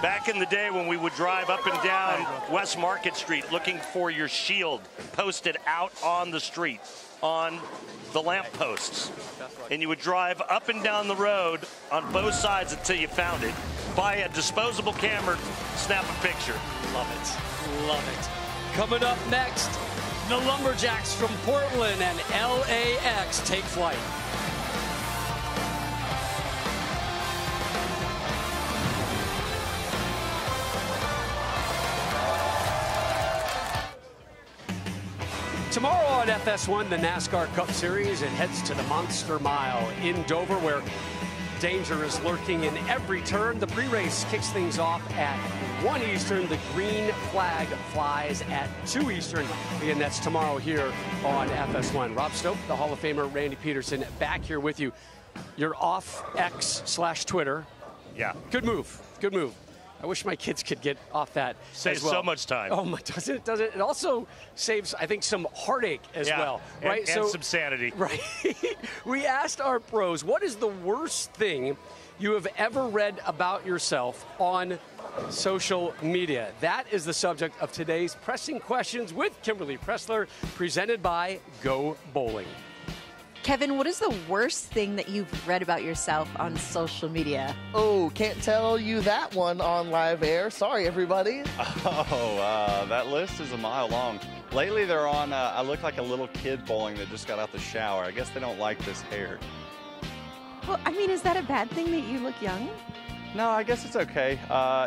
Back in the day when we would drive up and down West Market Street looking for your shield posted out on the street, on the lampposts. And you would drive up and down the road on both sides until you found it. Buy a disposable camera, snap a picture. Love it. Love it. Coming up next, the Lumberjacks from Portland and LAX take flight. Tomorrow on FS1, the NASCAR Cup Series, it heads to the Monster Mile in Dover, where danger is lurking in every turn. The pre-race kicks things off at 1 Eastern. The green flag flies at 2 Eastern. Again, that's tomorrow here on FS1. Rob Stope, the Hall of Famer, Randy Peterson, back here with you. You're off X/Twitter. Yeah. Good move. Good move. I wish my kids could get off that Saves as well. so much time. Oh my, does it? It also saves, I think, some heartache as well, right? And some sanity. Right. We asked our pros, what is the worst thing you have ever read about yourself on social media? That is the subject of today's Pressing Questions with Kimberly Pressler, presented by Go Bowling. Kevin, what is the worst thing that you've read about yourself on social media? Oh, can't tell you that one on live air. Sorry, everybody. Oh, that list is a mile long. Lately, they're on, I look like a little kid bowling that just got out the shower. I guess they don't like this hair. Well, I mean, is that a bad thing that you look young? No, I guess it's okay.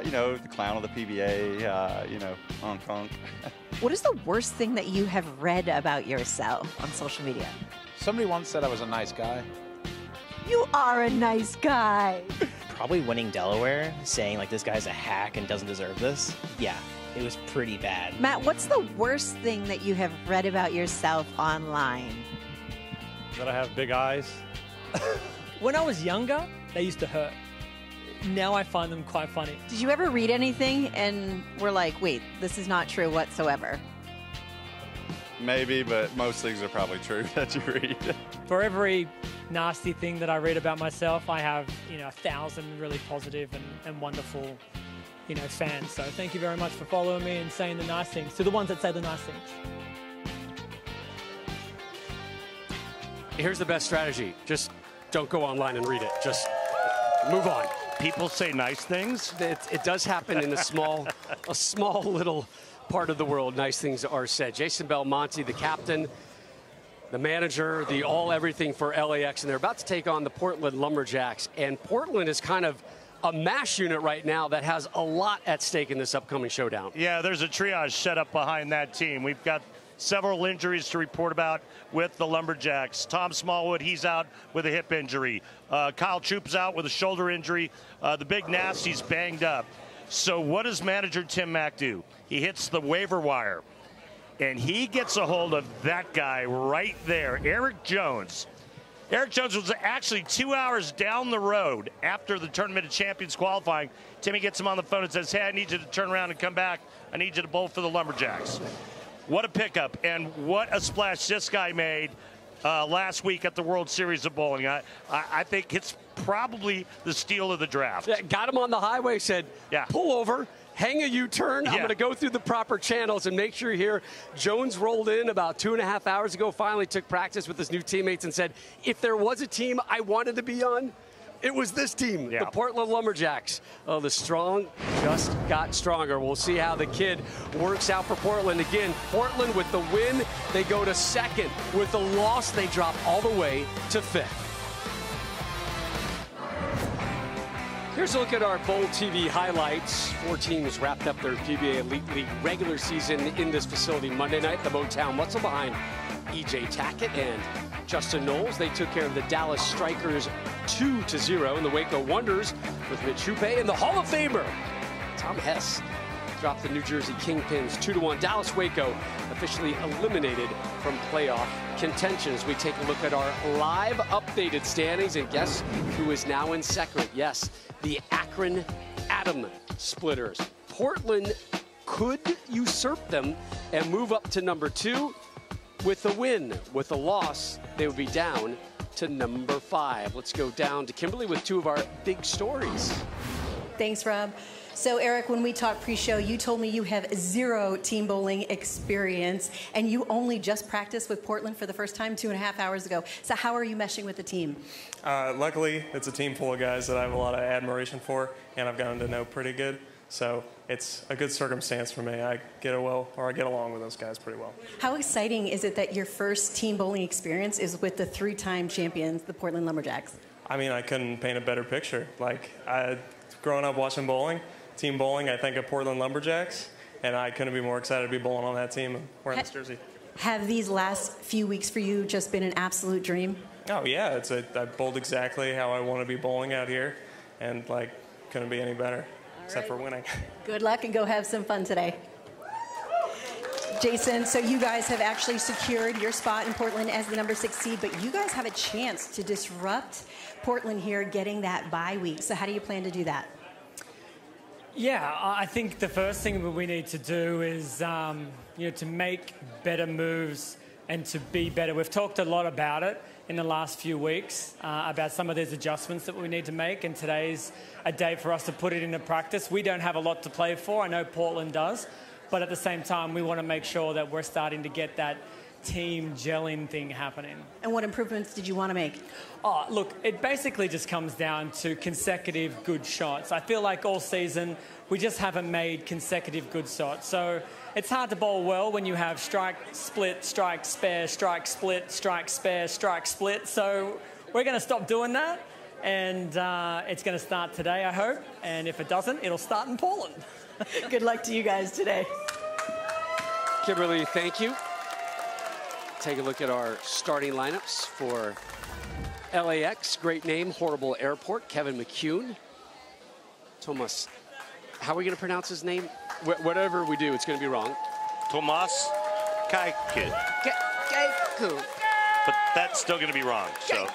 You know, the clown of the PBA, you know, honk honk. What is the worst thing that you have read about yourself on social media? Somebody once said I was a nice guy. You are a nice guy. Probably winning Delaware, saying like this guy's a hack and doesn't deserve this. Yeah, it was pretty bad. Matt, what's the worst thing that you have read about yourself online? That I have big eyes. When I was younger, they used to hurt. Now I find them quite funny. Did you ever read anything and were like, wait, this is not true whatsoever? Maybe, but most things are probably true that you read. For every nasty thing that I read about myself, I have, 1,000 really positive and wonderful, fans. So thank you very much for following me and saying the nice things, to the ones that say the nice things. Here's the best strategy. Just don't go online and read it. Just move on. People say nice things? It does happen in a small little part of the world. Nice things are said. Jason Belmonte, the captain, the manager, the all-everything for LAX, and they're about to take on the Portland Lumberjacks. And Portland is kind of a mash unit right now that has a lot at stake in this upcoming showdown. Yeah, there's a triage set up behind that team. We've got several injuries to report about with the Lumberjacks. Tom Smallwood, he's out with a hip injury. Kyle Troop's out with a shoulder injury. The Big Nasty's banged up. So what does manager Tim Mack do? He hits the waiver wire, and he gets a hold of that guy right there, Eric Jones. Eric Jones was actually 2 hours down the road after the Tournament of Champions qualifying. Timmy gets him on the phone and says, hey, I need you to turn around and come back. I need you to bowl for the Lumberjacks. What a pickup, and what a splash this guy made last week at the World Series of Bowling. I think it's probably the steal of the draft. Yeah, got him on the highway, said, pull over, hang a U-turn. I'm going to go through the proper channels and make sure here. Jones rolled in about 2.5 hours ago, finally took practice with his new teammates and said, if there was a team I wanted to be on, it was this team, the Portland Lumberjacks. Oh, the strong just got stronger. We'll see how the kid works out for Portland. Again, Portland with the win, they go to second. With the loss, they drop all the way to fifth. Here's a look at our Bowl TV highlights. 4 teams wrapped up their PBA Elite League regular season in this facility Monday night. The Motown Muscle behind E.J. Tackett and Justin Knowles. They took care of the Dallas Strikers 2-0. And the Waco Wonders with Mitch Hupé and the Hall of Famer Tom Hess dropped the New Jersey Kingpins 2-1. Dallas Waco officially eliminated from playoff contention. As we take a look at our live updated standings, and guess who is now in second? Yes, the Akron Atom Splitters. Portland could usurp them and move up to number 2 with a win. With a loss, they would be down to number 5. Let's go down to Kimberly with 2 of our big stories. Thanks, Rob. So, Eric, when we talked pre-show, you told me you have 0 team bowling experience, and you only just practiced with Portland for the first time 2.5 hours ago. So how are you meshing with the team? Luckily, it's a team full of guys that I have a lot of admiration for, and I've gotten to know pretty good. So it's a good circumstance for me. I get along with those guys pretty well. How exciting is it that your first team bowling experience is with the 3-time champions, the Portland Lumberjacks? I mean, I couldn't paint a better picture. Growing up watching bowling, team bowling, I think of Portland Lumberjacks, and I couldn't be more excited to be bowling on that team and wearing this jersey. Have these last few weeks for you just been an absolute dream? Oh yeah, I bowled exactly how I want to be bowling out here, and like couldn't be any better, except for winning. Good luck and go have some fun today. Jason, so you guys have actually secured your spot in Portland as the number 6 seed, but you guys have a chance to disrupt Portland here getting that bye week. So how do you plan to do that? Yeah, I think the first thing that we need to do is, to make better moves and to be better. We've talked a lot about it in the last few weeks, about some of these adjustments that we need to make, and today's a day for us to put it into practice. We don't have a lot to play for. I know Portland does. But at the same time, we want to make sure that we're starting to get that team gelling thing happening. And what improvements did you want to make? Oh, look, it basically just comes down to consecutive good shots. I feel like all season, we just haven't made consecutive good shots. So it's hard to bowl well when you have strike, split, strike, spare, strike, split, strike, spare, strike, split. So we're going to stop doing that. And it's going to start today, I hope. And if it doesn't, it'll start in Portland. Good luck to you guys today. Kimberly, thank you. Take a look at our starting lineups for LAX. Great name, horrible airport. Kevin McCune. Tomas, how are we going to pronounce his name? Whatever we do, it's going to be wrong. Tomas Kaiku. Kaiku. But that's still going to be wrong. So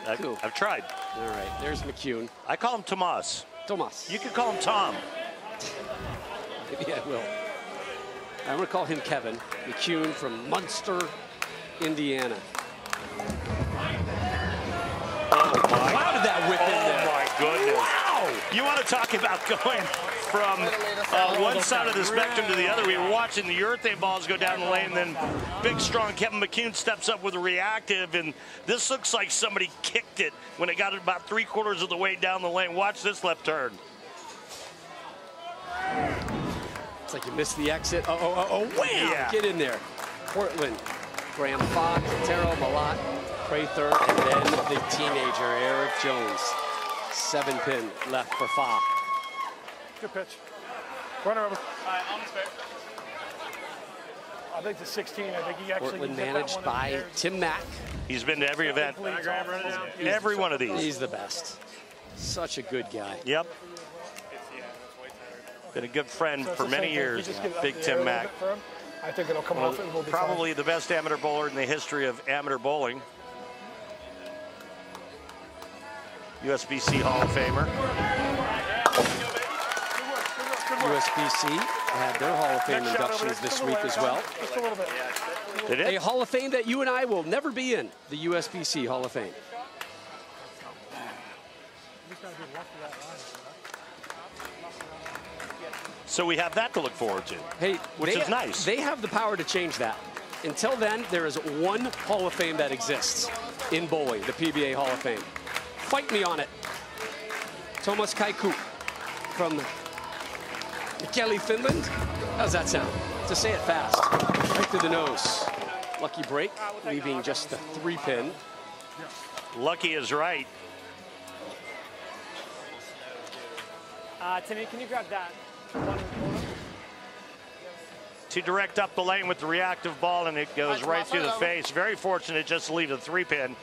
I've tried. All right, there's McCune. I call him Tomas. Tomas. You could call him Tom. Maybe I will. I'm going to call him Kevin McCune from Munster, Indiana. Oh, my. Wow, did that whip in there? Oh, my goodness. Wow. You want to talk about going from one side of the spectrum to the other. We were watching the urethane balls go down the lane, and then big, strong Kevin McCune steps up with a reactive, and this looks like somebody kicked it when it got about 3/4 of the way down the lane. Watch this left turn. It's like you missed the exit. Wham! Yeah. Get in there. Portland, Graham Fox, Taro Malat, Prather, and then the teenager, Eric Jones. 7-pin left for Fa. Good pitch. Runner over. On his face. I think the 16, I think he actually Portland managed by Tim Mack. He's been to every event. Every one of these. He's the best. Such a good guy. Yep. Been a good friend for many years, Big Tim Mack. I think it'll come off. It will be probably the best amateur bowler in the history of amateur bowling. USBC Hall of Famer. USBC had their Hall of Fame inductions this week as well. Just a little bit. Did it? A Hall of Fame that you and I will never be in, the USBC Hall of Fame. So we have that to look forward to. Hey, which is nice. They have the power to change that. Until then, there is one Hall of Fame that exists in bowling, the PBA Hall of Fame. Fight me on it. Tomas Kaiku from Mikkeli, Finland. How's that sound? To say it fast. Right through the nose. Lucky break, leaving just the 3-pin. Lucky is right. Timmy, can you grab that? To direct up the lane with the reactive ball, and it goes right through the face. Very fortunate just to leave the 3-pin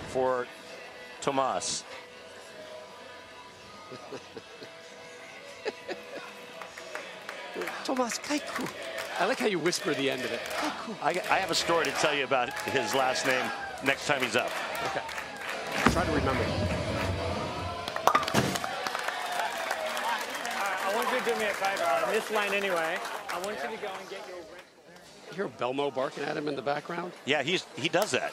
for Tomas. Tomas Kaiku. I like how you whisper the end of it. I have a story to tell you about his last name next time he's up. Okay. Try to remember. I want you to do me a favor. In this lane anyway, I want you to go and get your... You hear Belmo barking at him in the background? Yeah, he does that.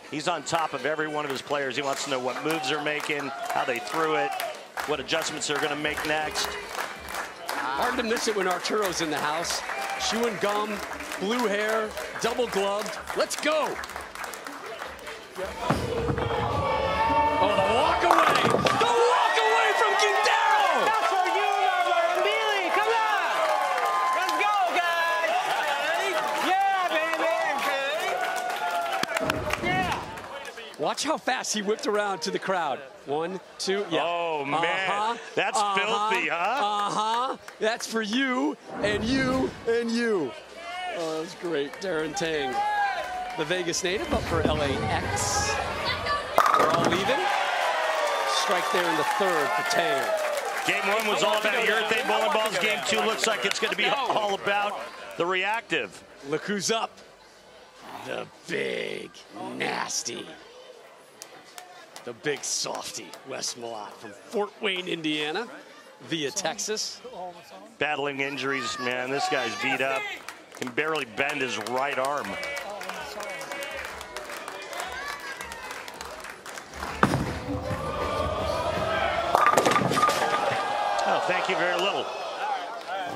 He's on top of every one of his players. He wants to know what moves they're making, how they threw it, what adjustments they're going to make next. Hard to miss it when Arturo's in the house. Chewing gum, blue hair, double gloved. Let's go. Oh, the walk away. The walk away from Quintero. That's for you, Billy. Come on. Let's go, guys. Yeah, baby. Yeah. Watch how fast he whipped around to the crowd. 1, 2, yeah. Oh, man. That's filthy, huh? That's for you, and you, and you. Oh, that was great. Darren Tang, the Vegas native, up for LAX. They're all leaving. Strike there in the third for Tang. Game 1 was all about urethane bowling balls. Game 2 looks like it's going to be all about the reactive. Look who's up. The big, nasty, the big softy, Wes Malott from Fort Wayne, Indiana, via Texas. Battling injuries, man. This guy's beat up. Can barely bend his right arm. Oh, thank you very little.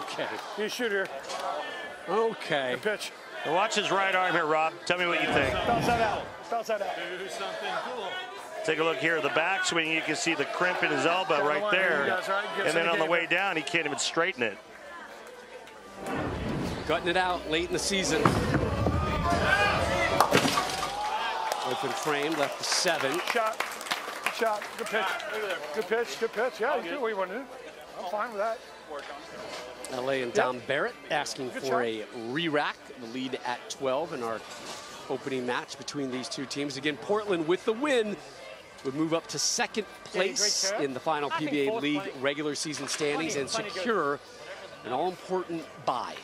Okay. You shoot here. Okay. Good pitch. Now watch his right arm here, Rob. Tell me what you think. Bounce that out. Bounce that out. Do something cool. Take a look here. The backswing, you can see the crimp in his elbow right there. And then on the way down, he can't even straighten it. Gutting it out late in the season. Open frame, left to 7. Shot. Shot. Good pitch. Good pitch. Good pitch. Yeah, you do what you want to do. I'm fine with that. LA and Dom Barrett asking for a re-rack. The lead at 12 in our opening match between these two teams. Again, Portland with the win would move up to second place in the final PBA League regular season standings and secure an all-important bye.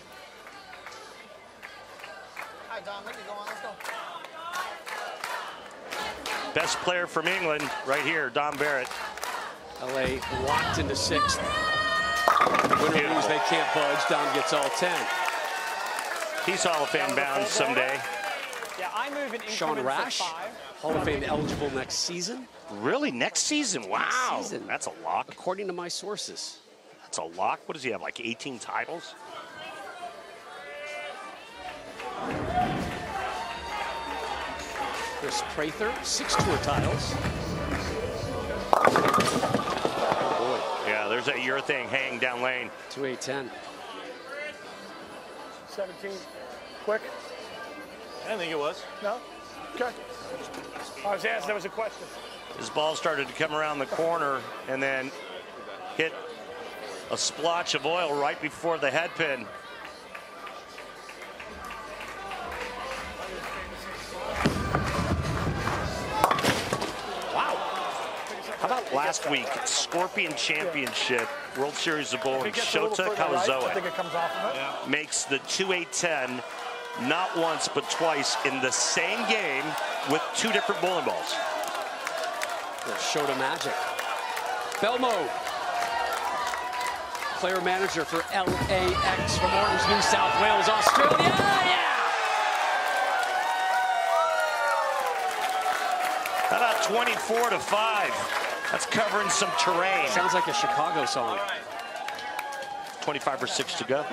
Hi, Dom. Let me go on. Let's go. Best player from England right here, Dom Barrett. LA locked into 6th. Win or lose, they can't budge. Dom gets all 10. He's Hall of Fame bound someday. Yeah, I move in Sean Rash, Hall of Fame eligible next season. Really? Next season? Wow. Next season. That's a lock. According to my sources. That's a lock. What does he have, like 18 titles? Chris Prather, 6 tour titles. Yeah, there's that urethane hang down lane. 2-8-10. 17. Quick. I didn't think it was. No? Okay. I was asked, there was a question. His ball started to come around the corner and then hit a splotch of oil right before the head pin. How about last week, Scorpion Championship, World Series of Bowling, Shota Kawazoe makes the 2-8-10 not once but twice in the same game with 2 different bowling balls. Shota magic. Belmo, player manager for LAX from Orange, New South Wales, Australia. Yeah! How about 24-5? That's covering some terrain. Sounds like a Chicago song. 25 for 6 to go.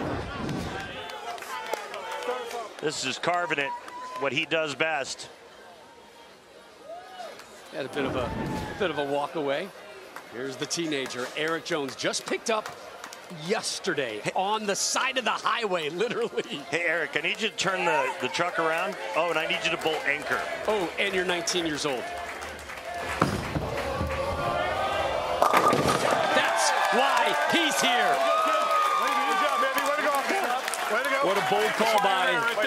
This is carving it, what he does best. Had a bit of a walk away. Here's the teenager, Eric Jones, just picked up yesterday on the side of the highway, literally. Hey, Eric, I need you to turn the truck around. Oh, and I need you to bowl anchor. Oh, and you're 19 years old. That's why he's here. Good job, baby. Way to go. Way to go. What a bold call by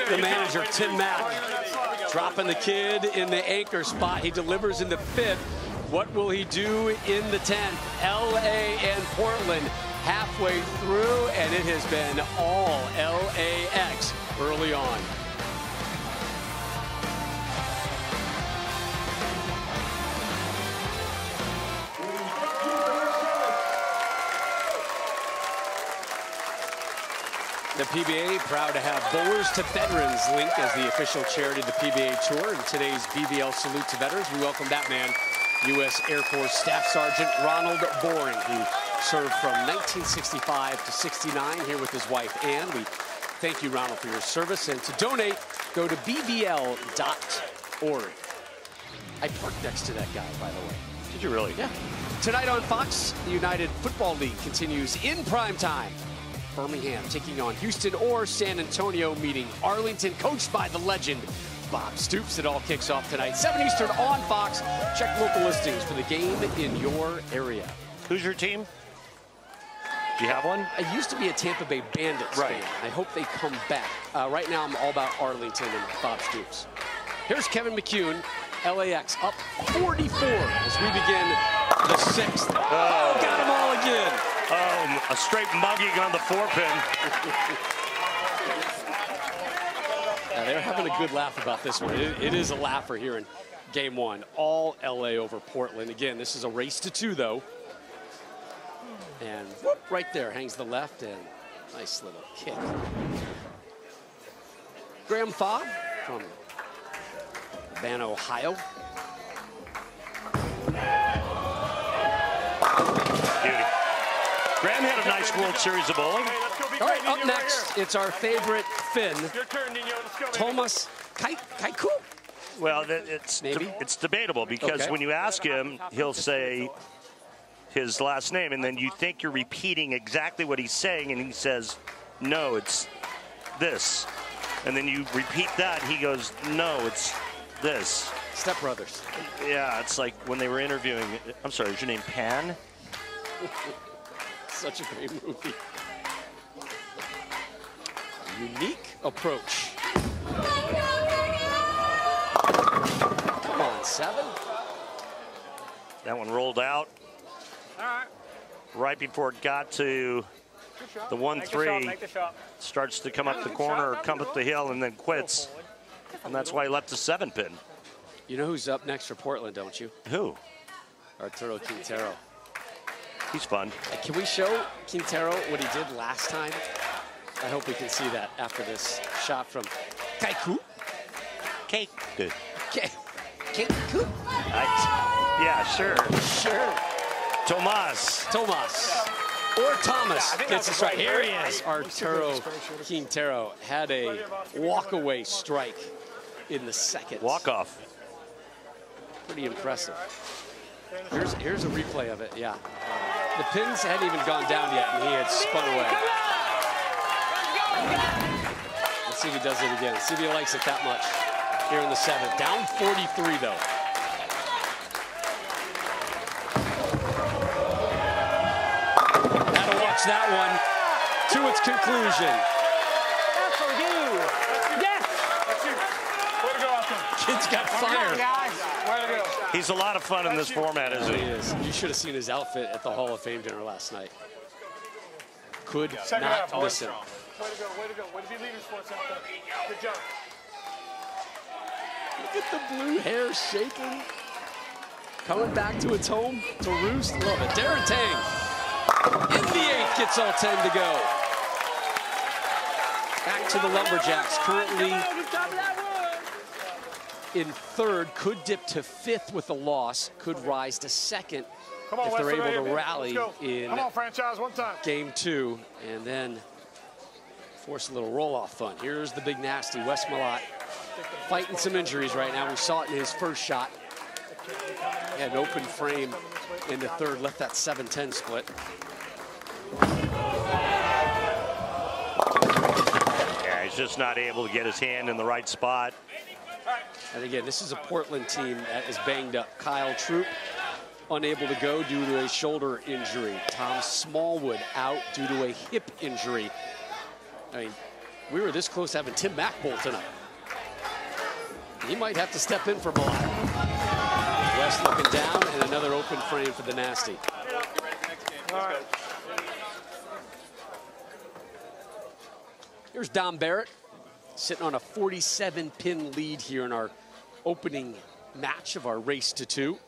the manager, Tim Mack. Dropping the kid in the anchor spot. He delivers in the 5th. What will he do in the 10th? LA and Portland halfway through, and it has been all LAX early on. The PBA proud to have Bowlers to Veterans linked as the official charity of the PBA Tour. In today's BBL Salute to Veterans, we welcome that man, U.S. Air Force Staff Sergeant Ronald Boring, who served from 1965 to 69 here with his wife, Ann. We thank you, Ronald, for your service. And to donate, go to bbl.org. I parked next to that guy, by the way. Did you really? Yeah. Tonight on Fox, the United Football League continues in prime time. Birmingham taking on Houston, or San Antonio meeting Arlington, coached by the legend Bob Stoops. It all kicks off tonight, 7 Eastern on Fox. Check local listings for the game in your area. Who's your team? Do you have one? I used to be a Tampa Bay Bandits fan. I hope they come back. Right now, I'm all about Arlington and Bob Stoops. Here's Kevin McCune, LAX, up 44 as we begin the 6th. Oh, got them all again. Oh, a straight mugging on the 4-pin. They're having a good laugh about this one. It is a laugher here in game 1. All LA over Portland. Again, this is a race to 2, though. And whoop, right there hangs the left, and nice little kick. Graham Fobb from Van, Ohio. Beauty. Graham had a nice World Series of bowling. All right, up next, it's our favorite Finn, Thomas Kaiku. Well, it's debatable because when you ask him, he'll say his last name, and then you think you're repeating exactly what he's saying, and he says, no, it's this. And then you repeat that, and he goes, no, it's this. Step Brothers. Yeah, it's like when they were interviewing, I'm sorry, is your name Pan? Such a great movie. Unique approach. Come on, 7. That one rolled out. All right. Right before it got to the 1-3, starts to come up the corner, come up the hill, and then quits. And that's why he left the 7-pin. You know who's up next for Portland, don't you? Who? Arturo Quintero. He's fun. Can we show Quintero what he did last time? I hope we can see that after this shot from Kaiku. Good. Kaiku. Yeah, sure. Sure. Tomas. Or Thomas gets this right. Here he is. Arturo Quintero had a walk-away strike in the 2nd. Walk-off. Pretty impressive. Here's a replay of it, yeah. The pins hadn't even gone down yet, and he had spun away. Let's see if he does it again. See if he likes it that much here in the 7th. Down 43, though. That one to its conclusion. That's for you. Yes. That's you. Way to go out there. Kid's got fire. Way to go. He's a lot of fun in this format, isn't he? He is. You should have seen his outfit at the Hall of Fame dinner last night. Could Second not half, miss him. Way to go. Way to go. Way to be leaders for us out there. Good job. Look at the blue hair shaking. Coming back to its home, to roost. Love it. Darren Tang. In the 8th, gets all 10 to go. Back to the Lumberjacks, currently in 3rd, could dip to 5th with a loss, could rise to 2nd if they're able to rally in game 2, and then force a little roll-off fun. Here's the big nasty, Wes Malott, fighting some injuries right now. We saw it in his first shot. He had an open frame in the 3rd, left that 7-10 split. Yeah, he's just not able to get his hand in the right spot. And again, this is a Portland team that is banged up. Kyle Troop unable to go due to a shoulder injury. Tom Smallwood out due to a hip injury. I mean, we were this close to having Tim Mack bowl tonight. He might have to step in for Malott. West looking down, and another open frame for the nasty. All right. Here's Dom Barrett, sitting on a 47-pin lead here in our opening match of our race to 2.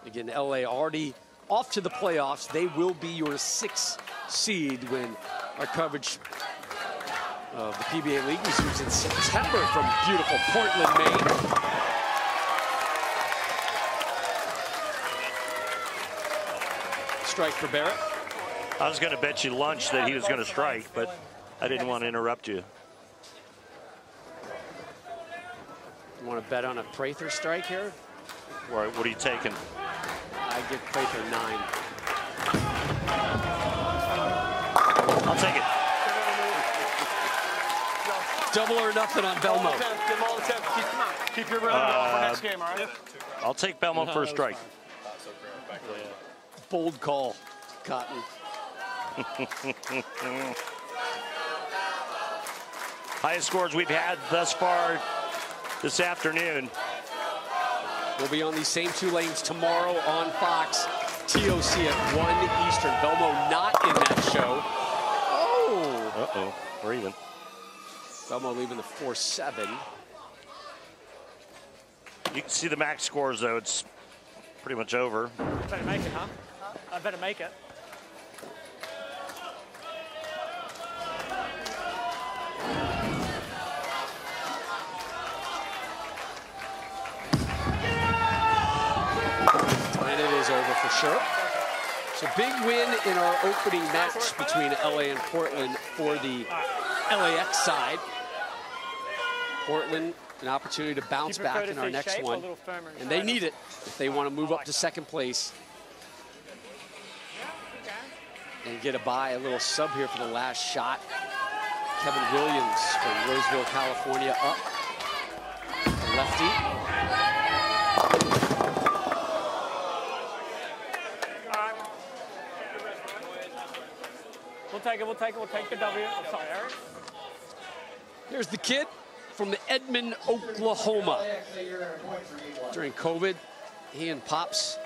Again, LA already off to the playoffs. They will be your 6th seed when our coverage of the PBA League resumes in September from beautiful Portland, Maine. Strike for Barrett. I was going to bet you lunch that he was going to strike, but I didn't want to interrupt you. You want to bet on a Prather strike here? Or what are you taking? I give Prather 9. I'll take it. Double or nothing on Belmo. Keep your rhythm going for next game, all right? I'll take Belmo for a strike. Bold call, Cotton. Highest scores we've had thus far this afternoon. We'll be on these same 2 lanes tomorrow on Fox. TOC at 1 Eastern. Belmo not in that show. Oh! Uh-oh. We're even. Belmo leaving the 4-7. You can see the max scores, though. It's pretty much over. Better make it, huh? I better make it. And it is over for sure. So big win in our opening match between LA and Portland for the LAX side. Portland, an opportunity to bounce back in our next one. And they need it if they want to move up to second place. And get a bye, a little sub here for the last shot. Kevin Williams from Roseville, California up. The lefty. We'll take it, we'll take it, we'll take the W. I'm sorry, Eric. Here's the kid from Edmond, Oklahoma. During COVID, he and Pops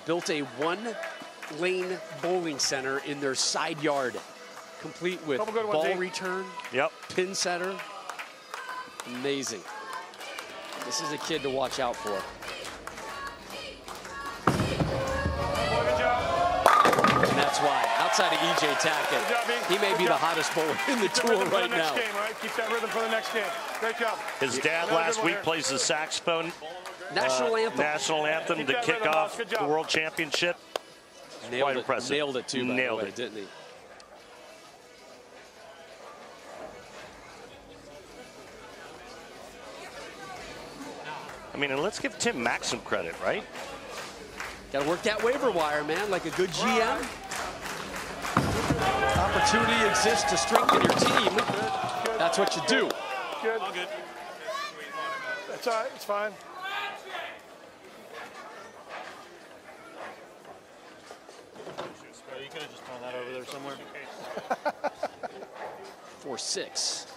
built a 1-lane bowling center in their side yard, complete with ball return, pin setter. Amazing. This is a kid to watch out for. And that's why, outside of E.J. Tackett, he may be the hottest bowler in the tour right now. Keep that rhythm for the next game. Great job. His dad last week plays the saxophone. National anthem. National anthem to kick off the World Championship. Quite impressive. Nailed it too, Nailed it, didn't he? I mean, and let's give Tim Mack some credit, right? Got to work that waiver wire, man, like a good GM. Opportunity exists to strengthen your team. That's what you do. Good. All good. That's all right. It's fine. You could have just thrown that over there somewhere. 4-6.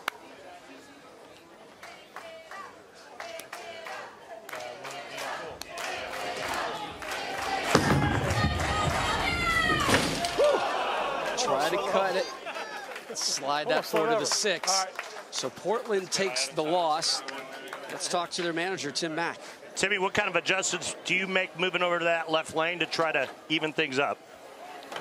Try to cut it. Slide that forward to the 6. So Portland takes the loss. Let's talk to their manager, Tim Mack. Timmy, what kind of adjustments do you make moving over to that left lane to try to even things up?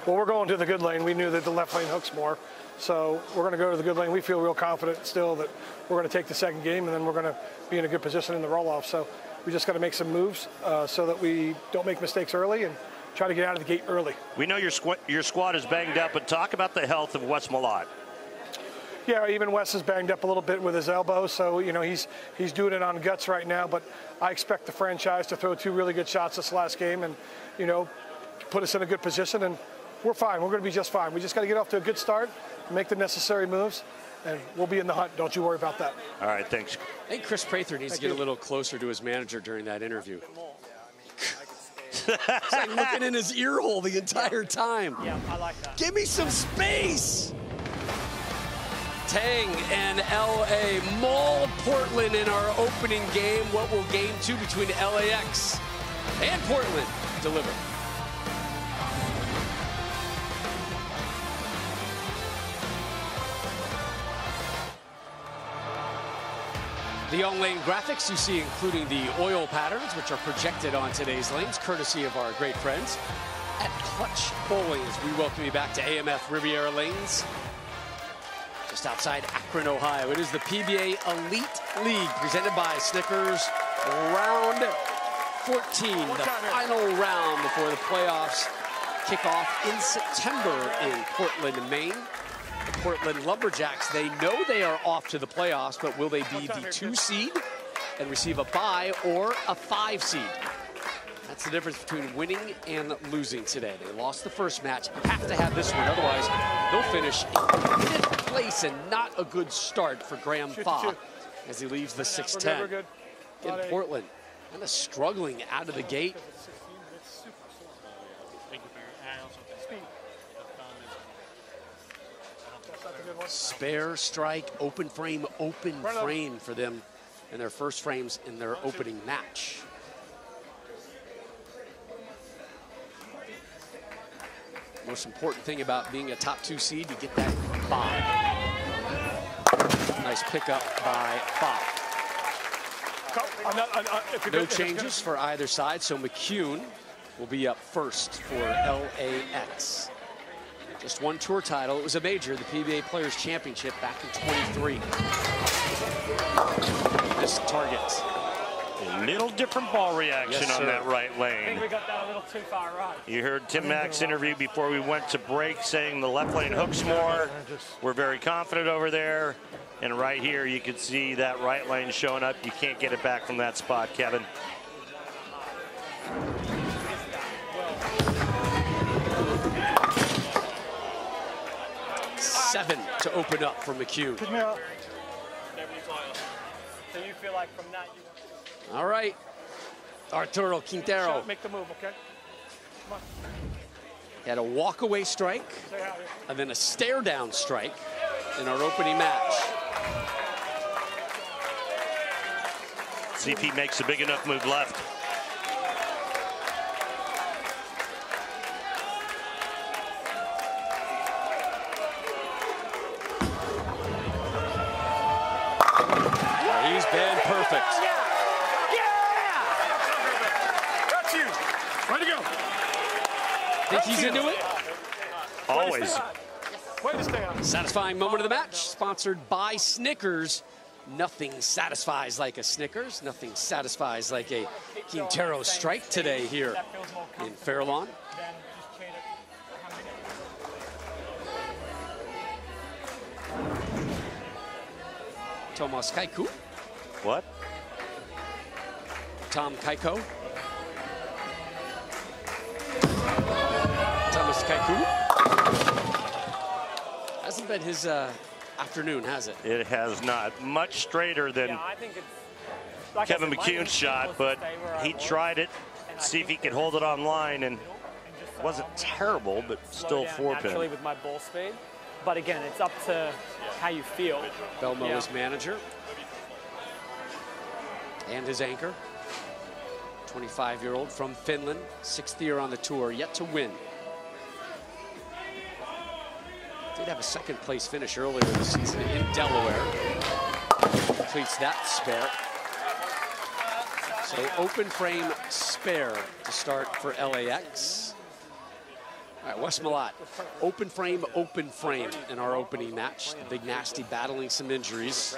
Well, we're going to the good lane. We knew that the left lane hooks more. So we're going to go to the good lane. We feel real confident still that we're going to take the second game, and then we're going to be in a good position in the roll-off. So we just got to make some moves so that we don't make mistakes early and try to get out of the gate early. We know your squad is banged up, but talk about the health of Wes Malott. Yeah, even Wes is banged up a little bit with his elbow, so you know he's doing it on guts right now. But I expect the franchise to throw 2 really good shots this last game, and you know, put us in a good position. And we're fine. We're going to be just fine. We just got to get off to a good start, make the necessary moves, and we'll be in the hunt. Don't you worry about that. All right, thanks. I think Chris Prather needs to get a little closer to his manager during that interview. He's like looking in his ear hole the entire time. Yeah, I like that. Give me some space. Tang and LA maul Portland in our opening game. What will game 2 between LAX and Portland deliver? The on-lane graphics you see, including the oil patterns, which are projected on today's lanes, courtesy of our great friends at Clutch Bowling, as we welcome you back to AMF Riviera Lanes, just outside Akron, Ohio. It is the PBA Elite League, presented by Snickers. Round 14, the final round before the playoffs kick off in September in Portland, Maine. The Portland Lumberjacks, they know they are off to the playoffs, but will they be the 2 seed and receive a bye, or a 5 seed? That's the difference between winning and losing today. They lost the first match, have to have this one, otherwise they'll finish in 5th place, and not a good start for Graham Fa as he leaves the 6-10 in Portland. Kind of struggling out of the gate. Spare, strike, open frame for them in their first frames in their opening match. Most important thing about being a top 2 seed, you get that Bob. Nice pickup by Bob. No changes for either side, so McCune will be up first for LAX. Just one tour title. It was a major, the PBA Players Championship back in 23. This target. A little different ball reaction on that right lane. I think we got that a little too far right. You heard Tim Mack's interview before we went to break saying the left lane hooks more. We're very confident over there. And right here, you can see that right lane showing up. You can't get it back from that spot, Kevin. Seven to open up for McCune. So you feel like from that you... All right, Arturo Quintero. Make the move, okay? Come on. He had a walk-away strike and then a stare-down strike in our opening match. See if he makes a big enough move left. He's been perfect. That's you. Way to go. Think he's into it? Always. Way to stay on. Satisfying moment of the match, sponsored by Snickers. Nothing satisfies like a Snickers. Nothing satisfies like a Quintero strike today here in Fairlawn. Tomas Kaiku. What? Tom Kaiko. Thomas Kaiku. Hasn't been his afternoon, has it? It has not. Much straighter than Like Kevin McCune's shot, but he tried it, see if he could hold it on line, and wasn't terrible, but still 4-pin. Naturally with my ball speed. But again, it's up to how you feel. Belmo is manager. And his anchor. 25-year-old from Finland, 6th year on the tour, yet to win. Did have a second place finish earlier this season in Delaware. Completes that spare. So open frame spare to start for LAX. All right, Wes Malott, open frame in our opening match. The Big Nasty battling some injuries.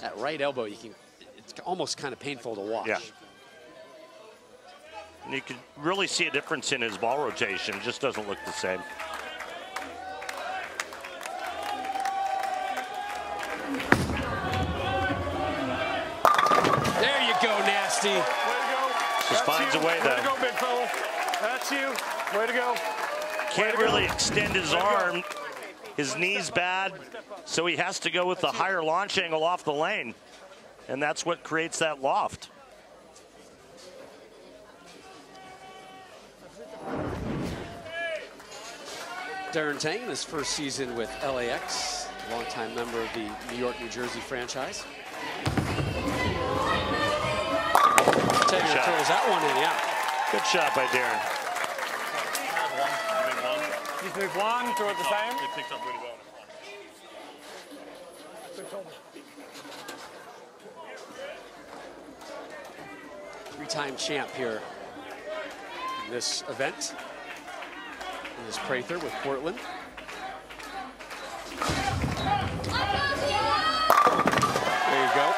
That right elbow, it's almost kind of painful to watch. Yeah. And you can really see a difference in his ball rotation. It just doesn't look the same. There you go, Nasty. Way to go. Just finds a way, though. Way to go, big fella. That's you. Way to go. Can't really extend his arm. His knee's bad, so he has to go with the higher launch angle off the lane. And that's what creates that loft. Darren Tang, his first season with LAX, longtime member of the New York, New Jersey franchise. Taylor throws that one in, yeah. Good shot by Darren. Just move one, throw it the same. It picked up really well. Three-time champ here in this event. And this Prather with Portland. There you go.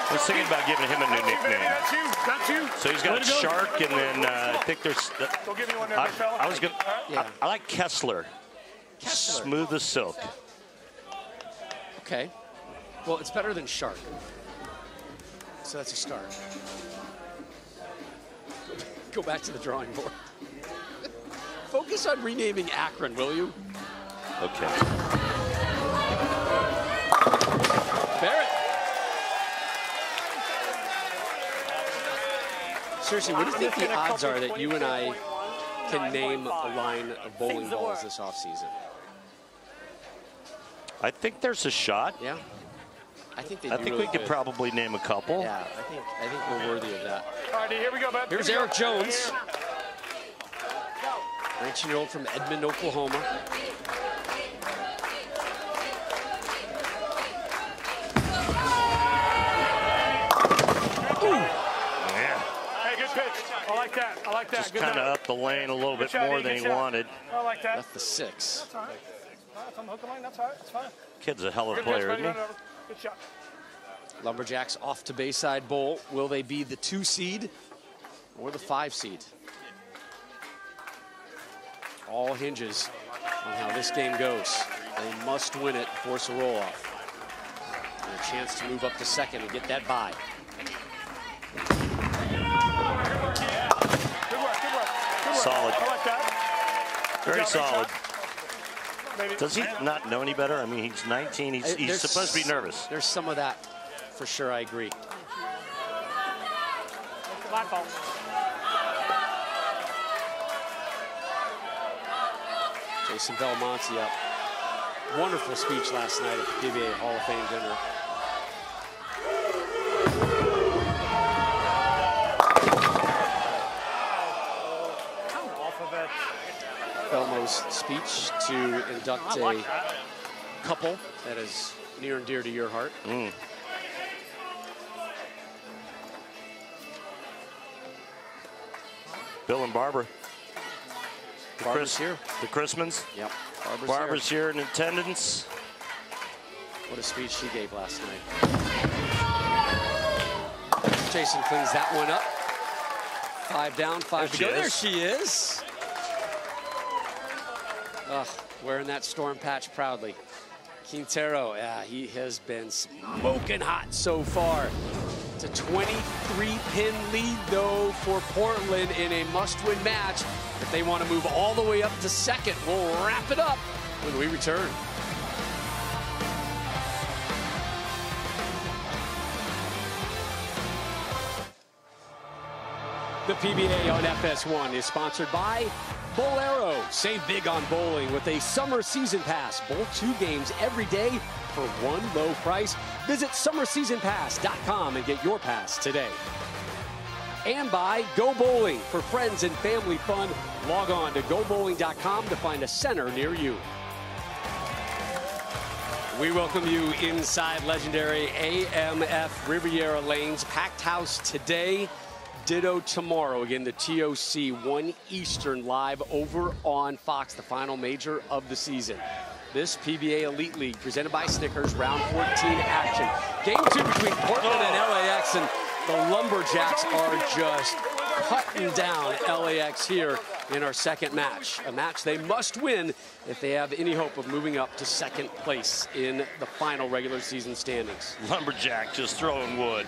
I was thinking about giving him a new nickname. That's you. That's you. So he's got Shark, and then I think there's. Go give me one there, big fella. I was gonna. I like Kessler. Smooth as silk. Okay. Well, it's better than Shark. So that's a start. Go back to the drawing board. Focus on renaming Akron, will you? Okay. Barrett. Seriously, what do you think the odds are that you and I can name a line of bowling balls this offseason? I think there's a shot. Yeah. I think we could probably name a couple. Yeah, I think we're worthy of that. All right, here we go, bud. Here's Eric Jones, 19-year-old from Edmond, Oklahoma. Hey, good pitch. I like that. I like that. Just kind of up the lane a little bit more than he wanted. I like that. Left the 6. That's all right. That's on the hook line. That's all right. That's fine. Kid's a hell of a player, isn't he? Good shot. Lumberjacks off to Bayside Bowl. Will they be the 2 seed or the 5 seed? All hinges on how this game goes. They must win it, force a roll-off. And a chance to move up to 2nd and get that bye. Solid. I like that. Very solid. Does he not know any better? I mean, he's 19. He's supposed to be nervous. There's some of that, for sure. I agree. My fault. Jason Belmonte up. Wonderful speech last night at the PBA Hall of Fame dinner. Belmo's speech to induct a couple that is near and dear to your heart. Bill and Barbara. Barbara's here. The Chrismans. Yep. Barbara's here in attendance. What a speech she gave last night. Jason cleans that one up. 5 down, 5 to go. There she is. Wearing that storm patch proudly. Quintero, yeah, he has been smoking hot so far. It's a 23-pin lead, though, for Portland in a must-win match. If they want to move all the way up to 2nd, we'll wrap it up when we return. The PBA on FS1 is sponsored by Bolero. Save big on bowling with a summer season pass. Bowl 2 games every day for one low price. Visit summerseasonpass.com and get your pass today. And by Go Bowling. For friends and family fun, log on to gobowling.com to find a center near you. We welcome you inside legendary AMF Riviera Lanes. Packed house today. Ditto tomorrow. Again, the TOC 1 Eastern live over on Fox, the final major of the season. This PBA Elite League presented by Snickers, round 14 action. Game 2 between Portland and LAX, and the Lumberjacks are just cutting down LAX here in our 2nd match. A match they must win if they have any hope of moving up to 2nd place in the final regular season standings. Lumberjack just throwing wood.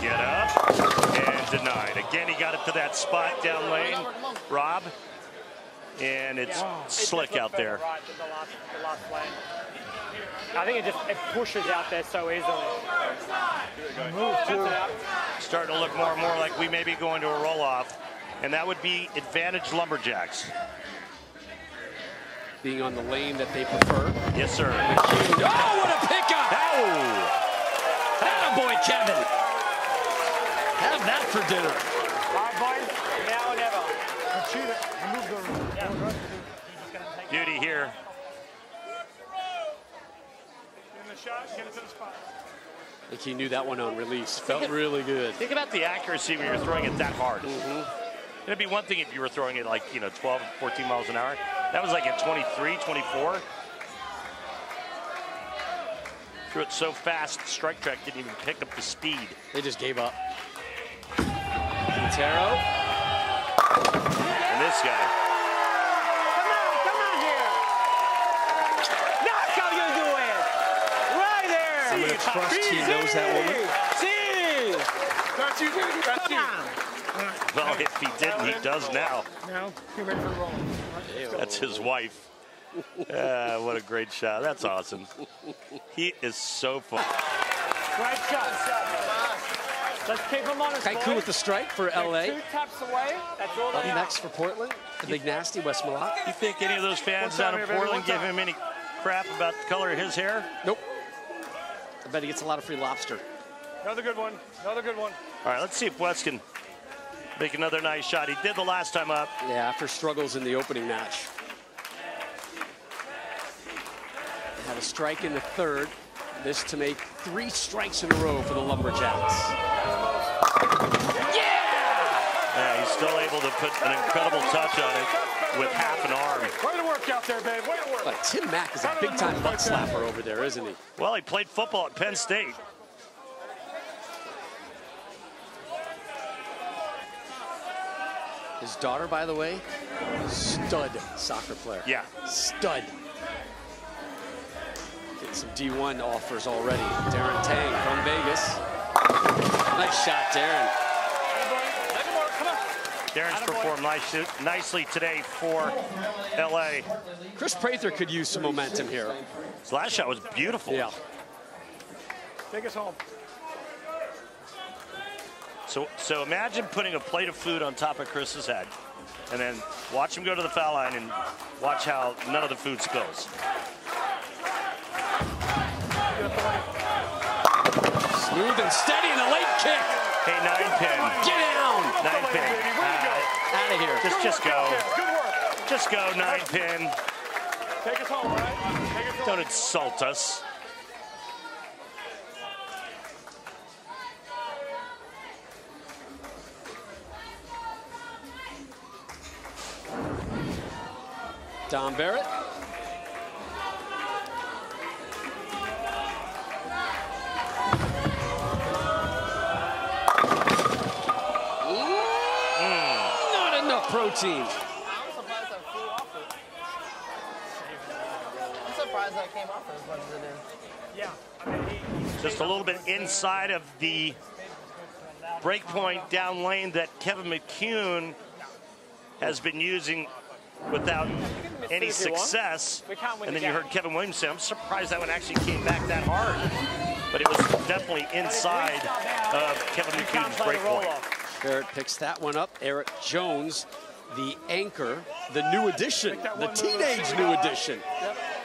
Get up and denied. Again, he got it to that spot down lane, Rob, and it's slick out there. I think it pushes out there so easily. Starting to look more and more like we may be going to a roll-off, and that would be advantage Lumberjacks. Being on the lane that they prefer. Yes, sir. Oh, what a pickup! Oh! Boy, Kevin. Have that for dinner. All right, boys. Now or never. Beauty here. I think he knew that one on release. Felt really good. Think about the accuracy when you're throwing it that hard. It'd be one thing if you were throwing it like, 12, 14 miles an hour. That was like at 23, 24. Threw it so fast, Strike Track didn't even pick up the speed. They just gave up. Quintero. And this guy. Come on here. That's how you do it. Right there. I'm going to trust he knows that woman. See. That's you. That's you. Well, if he didn't, he does now. Now, get ready for the roll. That's his wife. What a great shot. That's awesome. He is so fun. Great shot. Let's keep him honest, Kaiku with the strike for LA. 2 taps away. That's all Up next for Portland, the big nasty Wes Malott. You think any of those fans out of Portland give him any crap about the color of his hair? Nope. I bet he gets a lot of free lobster. Another good one. Another good one. All right, let's see if Wes can make another nice shot. He did the last time up. Yeah, after struggles in the opening match. Had a strike in the third. This to make 3 strikes in a row for the Lumberjacks. Yeah, he's still able to put an incredible touch on it with half an arm. Way to work out there, babe. Way to work. But Tim Mack is a big-time butt slapper over there, isn't he? Well, he played football at Penn State. His daughter, by the way, stud soccer player. Yeah. Stud. Getting some D1 offers already. Darren Tang from Vegas. Nice shot, Darren. Darren's performed nicely today for LA. Chris Prather could use some momentum here. His last shot was beautiful. Yeah. Take us home. So imagine putting a plate of food on top of Chris's head, and then watch him go to the foul line and watch how none of the food spills. Smooth and steady in the late kick. Hey, 9-pin. Get down. 9-pin. Out of here. Just go. Good work. Just go, 9-pin. Take us home, all right? Take us home. Don't insult us. Dom Barrett. Not enough protein. I'm surprised that came off as much as it did. Yeah. Just a little bit inside of the break point down lane that Kevin McCune has been using without any success. And then you heard Kevin Williams say, I'm surprised that one actually came back that hard. But it was definitely inside of Kevin McCune's break point. Barrett picks that one up. Eric Jones, the anchor, the new addition, the teenage new addition.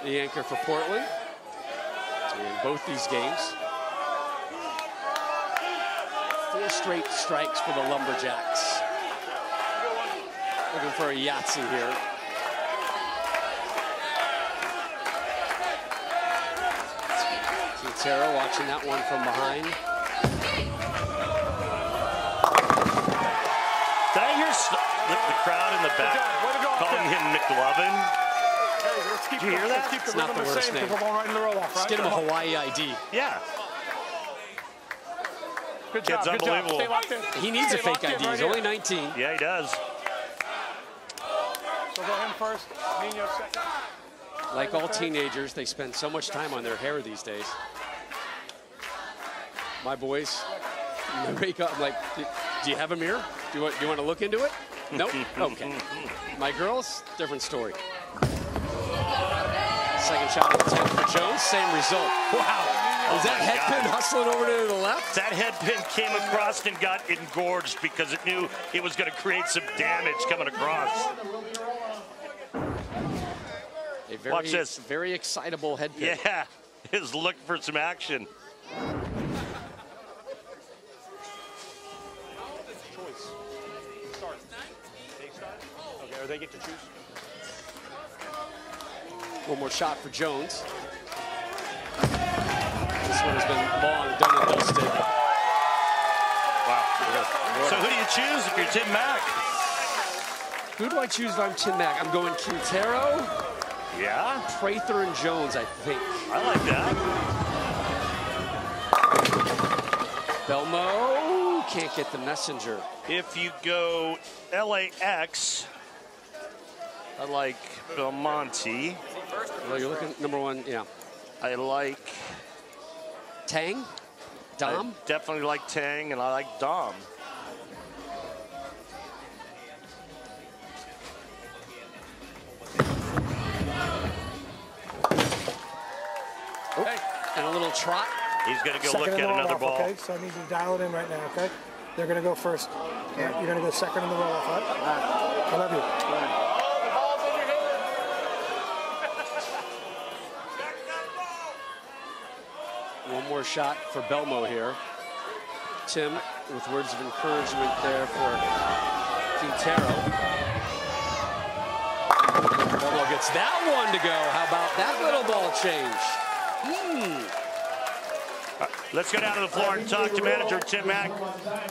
The anchor for Portland in both these games. 4 straight strikes for the Lumberjacks. Looking for a Yahtzee here. Quintero watching that one from behind. Did I hear the crowd in the back calling him McLovin? Did you hear that? It's not the worst name. Let's get him a Hawaii ID. Yeah. Good Kid's job. unbelievable. Stay locked in. He needs a Stay fake locked in ID. right He's here. only 19. Yeah, he does. So go him first. Nino second. Like all teenagers, they spend so much time on their hair these days. My boys, they wake up, I'm like, do you have a mirror? Do you want to look into it? Nope. Okay. My girls, different story. Second shot of the 10 for Jones, same result. Wow. Is that head pin hustling over to the left? That head pin came across and got engorged because it knew it was going to create some damage coming across. Watch this. Very excitable head pin. Yeah, he's looking for some action. Okay, or they get to choose. One more shot for Jones. This one has been long done and dusted. Wow. So who do you choose if you're Tim Mack? Who do I choose if I'm Tim Mack? I'm going Quintero. Yeah. Prather and Jones, I think. I like that. Belmo can't get the messenger. If you go LAX, I like Belmonte. Well, you're looking number 1, yeah. I like Tang, Dom. I definitely like Tang, and I like Dom. Oh, and a little trot. He's going to go Second look in at the another roll-off, ball. Okay, so I need you to dial it in right now, okay? They're going to go first. You're going to go second in the roll-off, right? I love you. One more shot for Belmo here. Tim with words of encouragement there for Quintero. Belmo gets that one to go. How about that little ball change? Let's go down to the floor and talk to manager Tim Mack.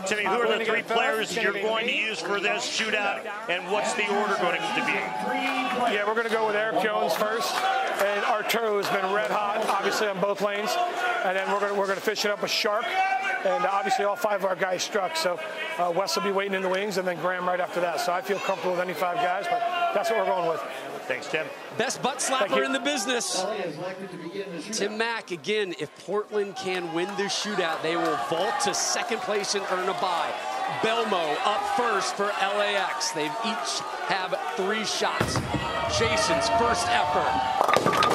Timmy, who are the 3 players you're going to use for this shootout, and what's the order going to be? Yeah, we're going to go with Eric Jones first, and Arturo has been red hot, obviously on both lanes, and then we're going to fish it up with Shark, and obviously all 5 of our guys struck. So Wes will be waiting in the wings, and then Graham right after that. So I feel comfortable with any 5 guys, but that's what we're going with. Thanks, Tim. Best butt slapper in the business. Tim Mack, again, if Portland can win this shootout, they will vault to second place and earn a bye. Belmo up first for LAX. They each have 3 shots. Jason's first effort,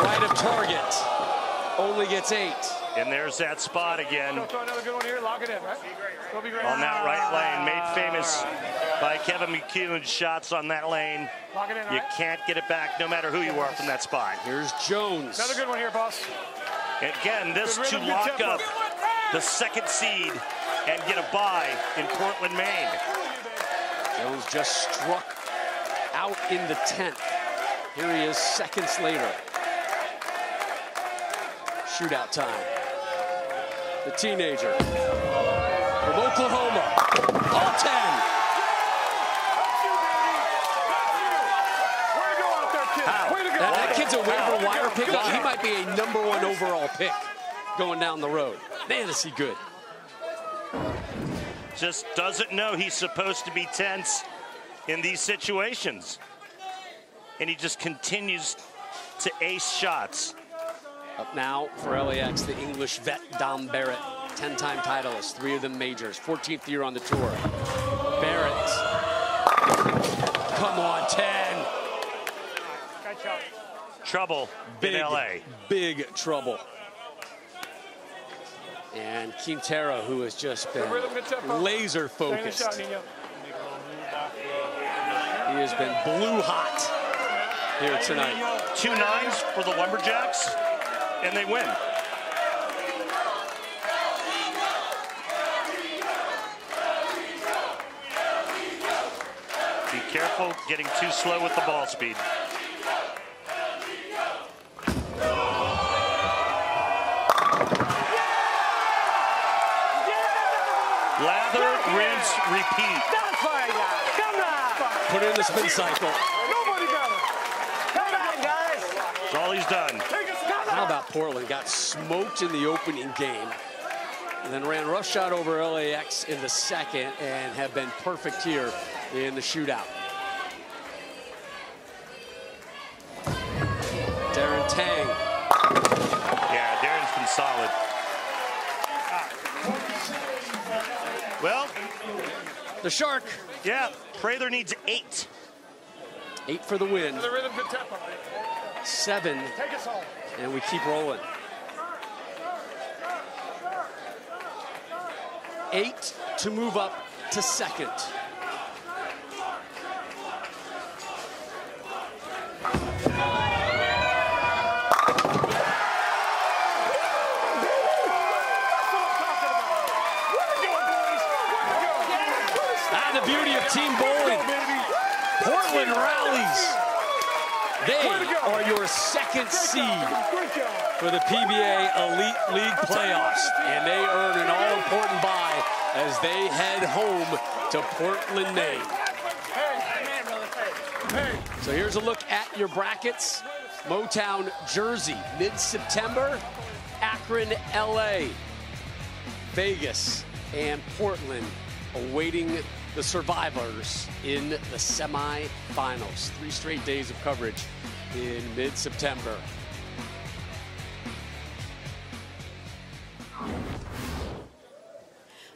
right of target, only gets 8. And there's that spot again. Throw another good one here, lock it in, right? It'll be great. On that right lane, made famous by Kevin McCune. Shots on that lane. Lock it in, You right? can't get it back no matter who you are from that spot. Here's Jones. Another good one here, boss. Again, this Good to rhythm, good lock tempo. up the 2nd seed and get a bye in Portland, Maine. Jones just struck out in the 10th. Here he is seconds later. Shootout time. The teenager from Oklahoma. All 10. That kid's a waiver wire pick. He might be a #1 overall pick going down the road. Man, is he good. Just doesn't know he's supposed to be tense in these situations. And he just continues to ace shots. Up now for LAX, the English vet Dom Barrett, 10-time titleist, 3 of them majors, 14th year on the tour. Barrett, come on, 10. Trouble Big, in LA. Big trouble. And Quintero, who has just been laser focused. He has been blue hot here tonight. 2 9s for the Lumberjacks, and they win. Be careful getting too slow with the ball speed. Lather, rinse, repeat. Put it in the spin cycle. Nobody got it. Come on, guys. That's all he's done. How about Portland? Got smoked in the opening game, and then ran rough shot over LAX in the 2nd, and have been perfect here in the shootout. Darren Tang. Yeah, Darren's been solid. Well, the Shark. Yeah, Prather needs 8. 8 for the win. The rhythm, good tempo. 7, Take us home. and we keep rolling. 8 to move up to 2nd. Ah, the beauty of team bowling. Portland rallies. They are your 2nd seed for the PBA Elite League playoffs, and they earn an all-important bye as they head home to Portland, Maine. So here's a look at your brackets. Motown, Jersey, mid-September. Akron, LA. Vegas and Portland awaiting the survivors in the semifinals. 3 straight days of coverage in mid-September.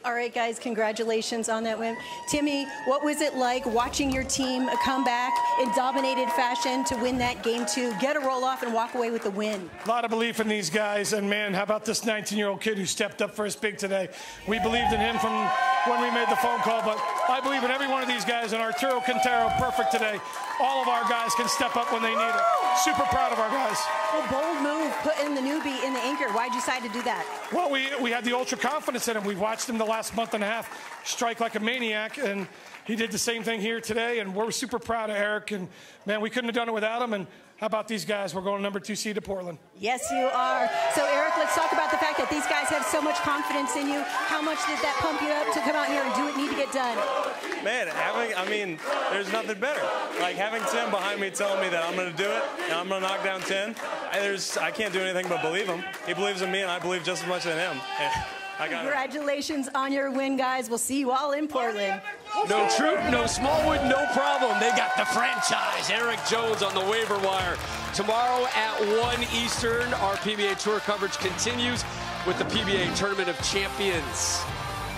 All right, guys, congratulations on that win. Timmy, what was it like watching your team come back in dominated fashion to win that game 2, get a roll-off, and walk away with the win? A lot of belief in these guys, and man, how about this 19-year-old kid who stepped up first big today? We believed in him from when we made the phone call, but I believe in every one of these guys, and Arturo Quintero, perfect today. All of our guys can step up when they need it. Super proud of our guys. Well, bold move, putting the newbie in the anchor. Why'd you decide to do that? Well, we had the ultra confidence in him. We watched him the last month and a half strike like a maniac, and he did the same thing here today, and we're super proud of Eric. And, man, we couldn't have done it without him. And how about these guys? We're going number 2 seed to Portland. Yes, you are. So, Eric, let's talk about the fact that these guys have so much confidence in you. How much did that pump you up to come out here and do what need to get done? Man, there's nothing better. Like having Tim behind me telling me that I'm going to do it and I'm going to knock down 10, I can't do anything but believe him. He believes in me, and I believe just as much in him. Congratulations on your win, guys. We'll see you all in Portland. No Troop, no Smallwood, no problem. They got the franchise. Eric Jones on the waiver wire. Tomorrow at 1 Eastern, our PBA Tour coverage continues with the PBA Tournament of Champions.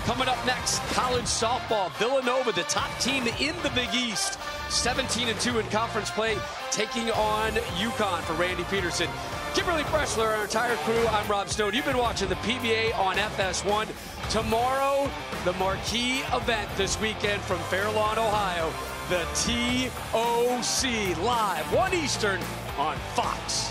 Coming up next, college softball. Villanova, the top team in the Big East. 17-2 in conference play, taking on UConn for Randy Peterson. Kimberly Freshler, our entire crew, I'm Rob Stone. You've been watching the PBA on FS1. Tomorrow, the marquee event this weekend from Fair Lawn, Ohio, the TOC, live 1 Eastern on Fox.